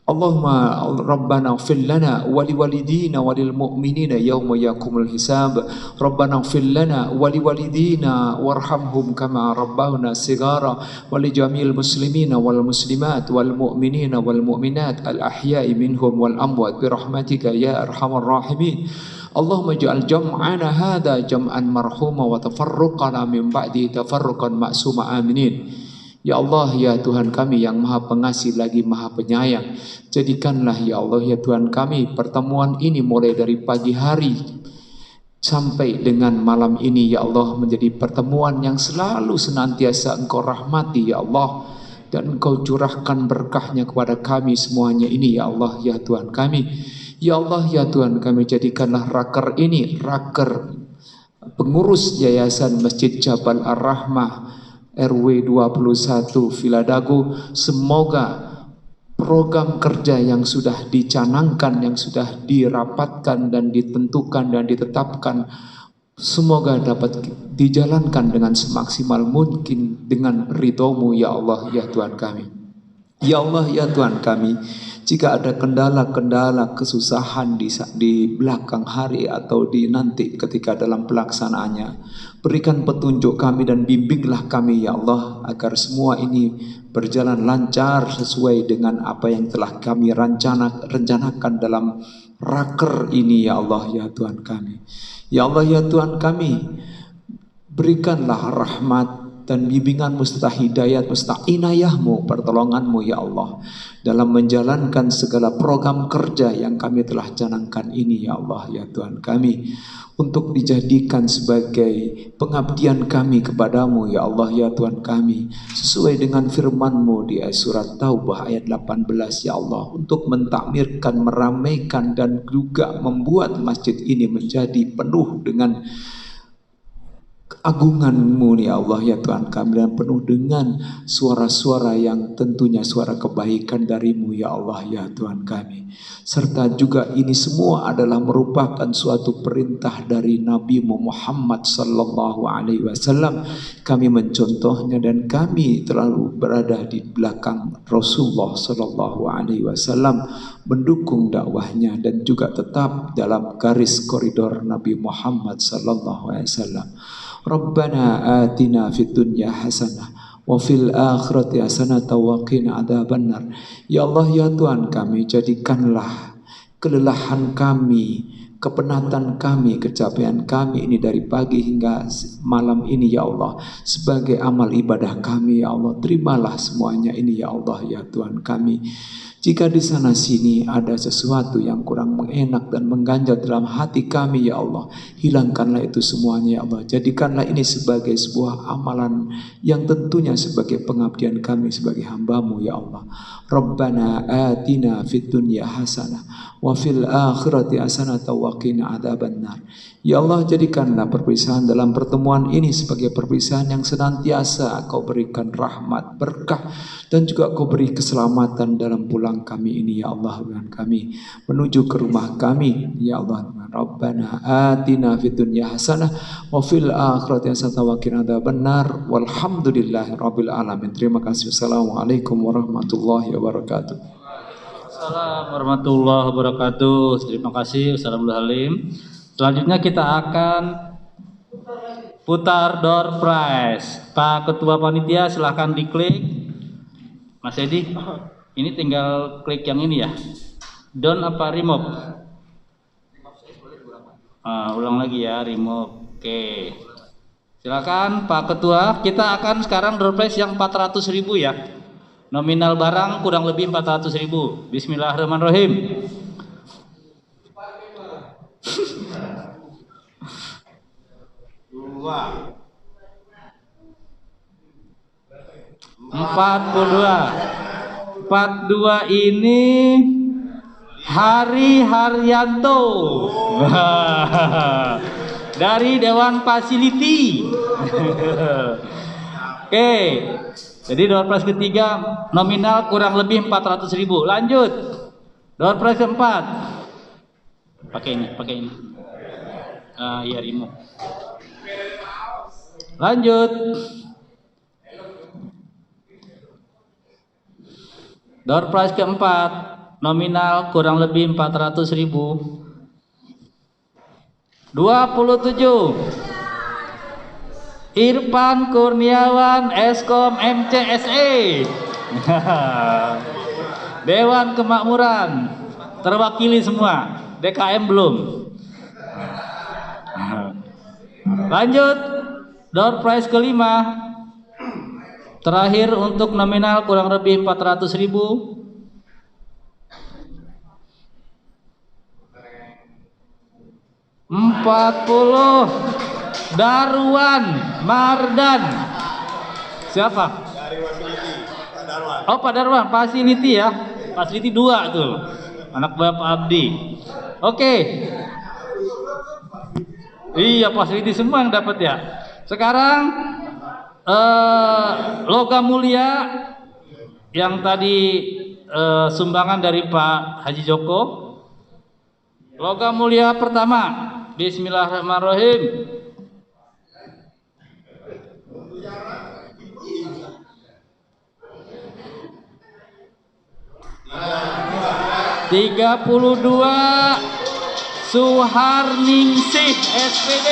Allahumma Rabbana ighfir lana wa liwalidina wa lil mu'minina yawma yaqumul hisab. Rabbana ighfir lana wa liwalidina warhamhum kama rabbawna sigara wa li jami'il muslimina wal muslimat wal mu'minina wal mu'minat al ahya'i minhum wal amwat bi rahmatika ya arhamar rahimin. Allahumma ij'al jam'ana hadha jam'an marhuma wa tafarruqana min ba'di tafarruqan ma'suma aminin. Ya Allah, ya Tuhan kami yang maha pengasih lagi maha penyayang, jadikanlah ya Allah ya Tuhan kami pertemuan ini mulai dari pagi hari sampai dengan malam ini ya Allah menjadi pertemuan yang selalu senantiasa Engkau rahmati ya Allah, dan Engkau curahkan berkahnya kepada kami semuanya ini ya Allah ya Tuhan kami. Ya Allah ya Tuhan kami, jadikanlah raker ini raker pengurus Yayasan Masjid Jabal Ar-Rahmah RW 21 Villa Dago, semoga program kerja yang sudah dicanangkan, yang sudah dirapatkan dan ditentukan dan ditetapkan, semoga dapat dijalankan dengan semaksimal mungkin dengan ridho-Mu ya Allah ya Tuhan kami. Ya Allah ya Tuhan kami, jika ada kendala-kendala kesusahan di belakang hari atau di nanti ketika dalam pelaksanaannya, berikan petunjuk kami dan bimbinglah kami ya Allah, agar semua ini berjalan lancar sesuai dengan apa yang telah kami rencanakan dalam raker ini ya Allah ya Tuhan kami. Ya Allah ya Tuhan kami, berikanlah rahmat dan bimbingan-Mu serta hidayat serta inayah-Mu, pertolongan-Mu ya Allah dalam menjalankan segala program kerja yang kami telah canangkan ini ya Allah ya Tuhan kami, untuk dijadikan sebagai pengabdian kami kepadamu ya Allah ya Tuhan kami, sesuai dengan firman-Mu di surat Taubah ayat 18 ya Allah, untuk mentakmirkan, meramaikan dan juga membuat masjid ini menjadi penuh dengan agungan-Mu ya Allah ya Tuhan kami, dan penuh dengan suara-suara yang tentunya suara kebaikan dari-Mu ya Allah ya Tuhan kami. Serta juga ini semua adalah merupakan suatu perintah dari Nabi-Mu Muhammad sallallahu alaihi wasallam. Kami mencontohnya dan kami terlalu berada di belakang Rasulullah sallallahu alaihi wasallam, mendukung dakwahnya dan juga tetap dalam garis koridor Nabi Muhammad sallallahu alaihi wasallam. Rabbana atina fid dunya hasanah wa fil akhirati hasanah wa qina adzabannar. Ya Allah ya Tuhan kami, jadikanlah kelelahan kami, kepenatan kami, kecapean kami ini dari pagi hingga malam ini ya Allah sebagai amal ibadah kami ya Allah. Terimalah semuanya ini ya Allah ya Tuhan kami. Jika di sana sini ada sesuatu yang kurang enak dan mengganjal dalam hati kami ya Allah, hilangkanlah itu semuanya ya Allah. Jadikanlah ini sebagai sebuah amalan yang tentunya sebagai pengabdian kami sebagai hamba-Mu ya Allah. Rabbana atina fid dunya hasanah wa fil akhirati hasanah wa qina adzabannar. Ya Allah, jadikanlah perpisahan dalam pertemuan ini sebagai perpisahan yang senantiasa Kau berikan rahmat, berkah dan juga Kau beri keselamatan dalam pulang kami ini ya Allah Tuhan kami menuju ke rumah kami ya Allah. Rabbana atina fid dunya hasanah wa fil akhirati hasanah wa qina adzabannar. Walhamdulillahi rabbil alamin. Terima kasih. Wassalamualaikum warahmatullahi wabarakatuh. Assalamualaikum warahmatullahi wabarakatuh. Terima kasih Ustaz Abdul Halim. Selanjutnya kita akan putar door prize. Pak Ketua Panitia silahkan diklik. Mas Edi, ini tinggal klik yang ini ya. Down apa remove? Ulang lagi ya, remove. Oke. Silakan Pak Ketua, kita akan sekarang door prize yang 400.000 ya. Nominal barang kurang lebih 400.000. Bismillahirrahmanirrahim. 42 ini Hari Haryanto dari Dewan Fasiliti. Oke, jadi door prize ketiga nominal kurang lebih 400.000. Lanjut, door prize keempat. Pakai ini. Ya remote. Lanjut. Door prize keempat nominal kurang lebih 400.000. 27 Irfan Kurniawan Eskom MCSE Dewan Kemakmuran terwakili semua, DKM belum. Lanjut, door prize kelima terakhir untuk nominal kurang lebih 400.000. 40 Darwan Mardan. Siapa? Oh, Pak Darwan, Fasiliti ya. Fasiliti 2 tuh. Anak Bapak Abdi. Oke. Iya, Fasiliti semua yang dapat ya. Sekarang logam mulia yang tadi sumbangan dari Pak Haji Joko. Logam mulia pertama. Bismillahirrahmanirrahim. $32 Suharningsih SPD.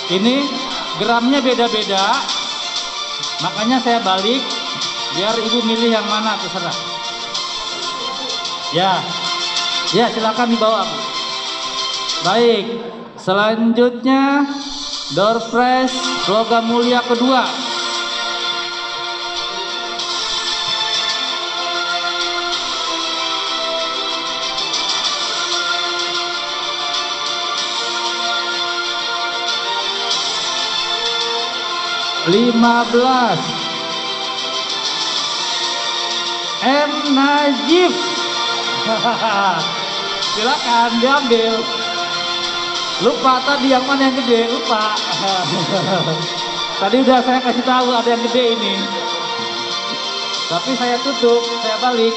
Ini gramnya beda-beda, makanya saya balik biar ibu milih yang mana terserah. Ya silakan dibawa. Baik, selanjutnya door prize logam mulia kedua. $15 M. Najib. Silakan diambil. Lupa tadi yang mana yang gede, lupa. Tadi udah saya kasih tahu ada yang gede ini. Tapi saya tutup, saya balik.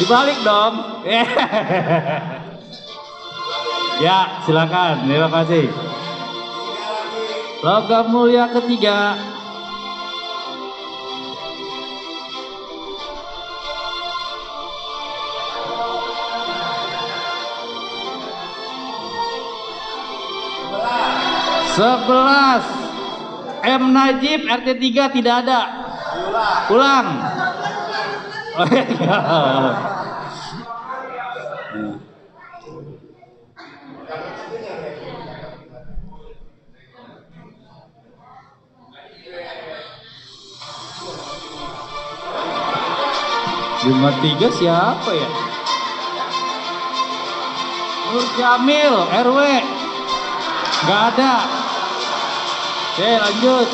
Dibalik dong. Ya, silakan. Terima kasih. Logam mulia ketiga. $11 M. Najib RT 3 tidak ada. Ulang. Lima tiga siapa ya? Nur Jamil RW nggak ada. Oke, lanjut.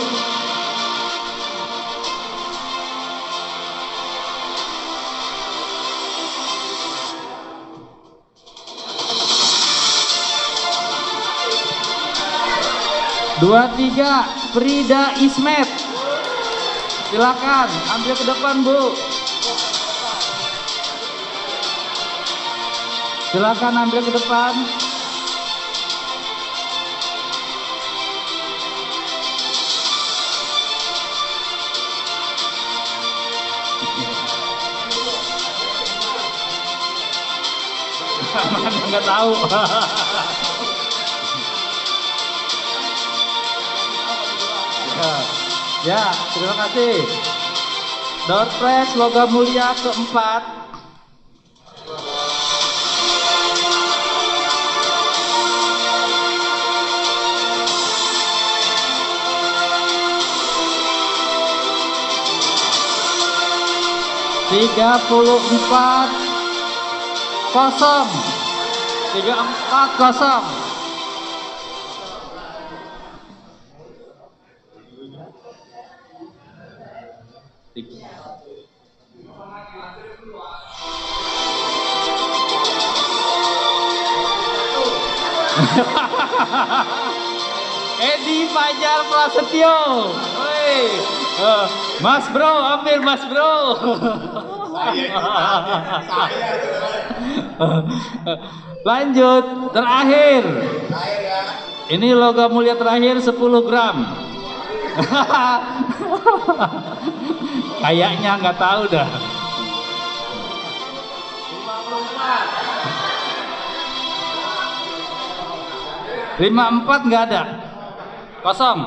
Dua tiga Frida Ismet. Silakan ambil ke depan, Bu. Silakan ambil ke depan. Mana nggak tahu. Ya, terima kasih. Door prize logam mulia keempat 34 kosong. 34 kosong. Edi Fajar Prasetyo. Woi. Mas Bro, ambil Mas Bro. Lanjut, terakhir. Ini logam mulia terakhir 10 gram. Kayaknya nggak tahu dah. 54 nggak ada. Kosong.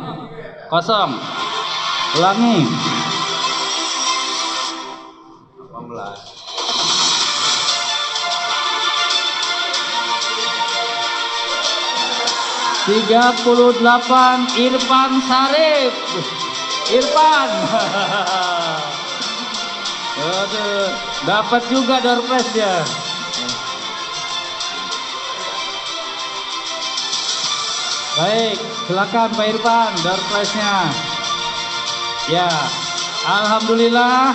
Kosong. Ulangi. 18. 38 Irfan Sarif. Irfan. Aduh, dapat juga door prize dia. Baik, silakan Pak Irfan, door prize-nya. Ya, alhamdulillah.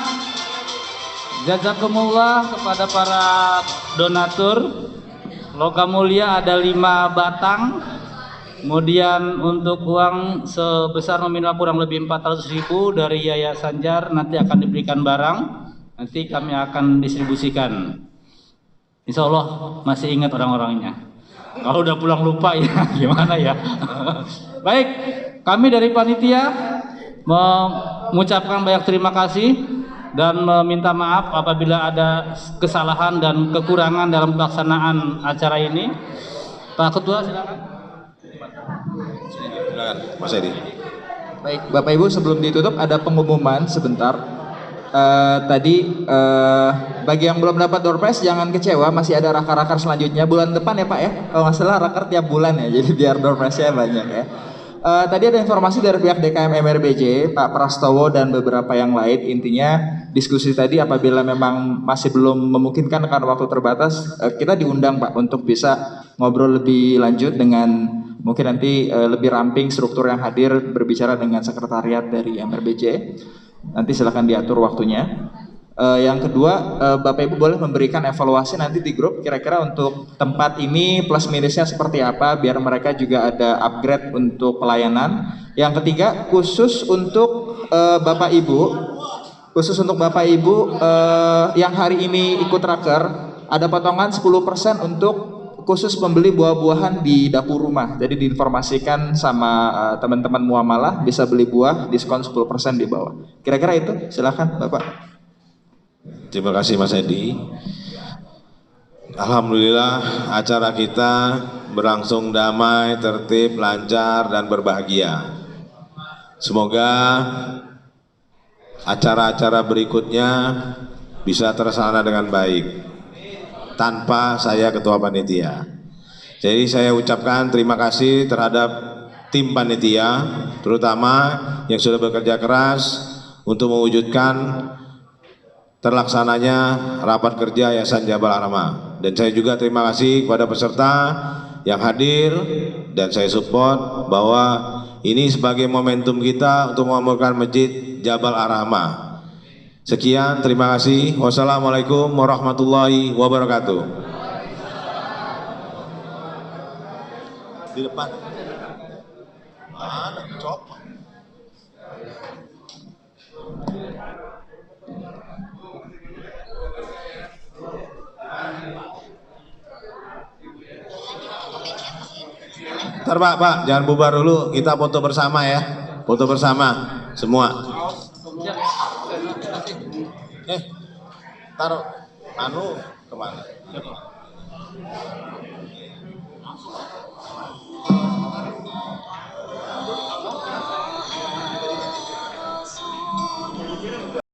Jazakumullah kepada para donatur. Logam mulia ada 5 batang. Kemudian untuk uang sebesar nominal kurang lebih 400.000 dari Yayasan JAR nanti akan diberikan barang. Nanti kami akan distribusikan. Insya Allah masih ingat orang-orangnya. Kalau udah pulang lupa ya gimana ya. Baik, kami dari panitia mengucapkan banyak terima kasih dan meminta maaf apabila ada kesalahan dan kekurangan dalam pelaksanaan acara ini. Pak Ketua silakan. Silakan, Mas Edi. Baik, Bapak Ibu, sebelum ditutup ada pengumuman sebentar. Bagi yang belum dapat door prize jangan kecewa, masih ada raker-raker selanjutnya bulan depan ya Pak ya. Kalau nggak salah raker tiap bulan ya, jadi biar door prize-nya banyak ya. Tadi ada informasi dari pihak DKM MRBJ, Pak Prastowo dan beberapa yang lain. Intinya diskusi tadi apabila memang masih belum memungkinkan karena waktu terbatas, kita diundang Pak untuk bisa ngobrol lebih lanjut dengan mungkin nanti lebih ramping struktur yang hadir berbicara dengan sekretariat dari MRBJ. Nanti silakan diatur waktunya. Yang kedua, Bapak Ibu boleh memberikan evaluasi nanti di grup kira-kira untuk tempat ini plus minusnya seperti apa biar mereka juga ada upgrade untuk pelayanan. Yang ketiga, khusus untuk Bapak Ibu yang hari ini ikut raker ada potongan 10% untuk khusus pembeli buah-buahan di dapur rumah. Jadi diinformasikan sama teman-teman muamalah bisa beli buah diskon 10% di bawah. Kira-kira itu, silakan Bapak. Terima kasih Mas Edi. Alhamdulillah acara kita berlangsung damai, tertib, lancar dan berbahagia. Semoga acara-acara berikutnya bisa terlaksana dengan baik. Tanpa saya ketua panitia. Jadi saya ucapkan terima kasih terhadap tim panitia, terutama yang sudah bekerja keras untuk mewujudkan terlaksananya rapat kerja Yayasan Jabal Arama. Dan saya juga terima kasih kepada peserta yang hadir dan saya support bahwa ini sebagai momentum kita untuk memakmurkan Masjid Jabal Arama. Sekian, terima kasih. Wassalamualaikum warahmatullahi wabarakatuh. Di depan. Mana cop? Ntar Pak, jangan bubar dulu. Kita foto bersama ya. Foto bersama semua. Taruh anu kemana?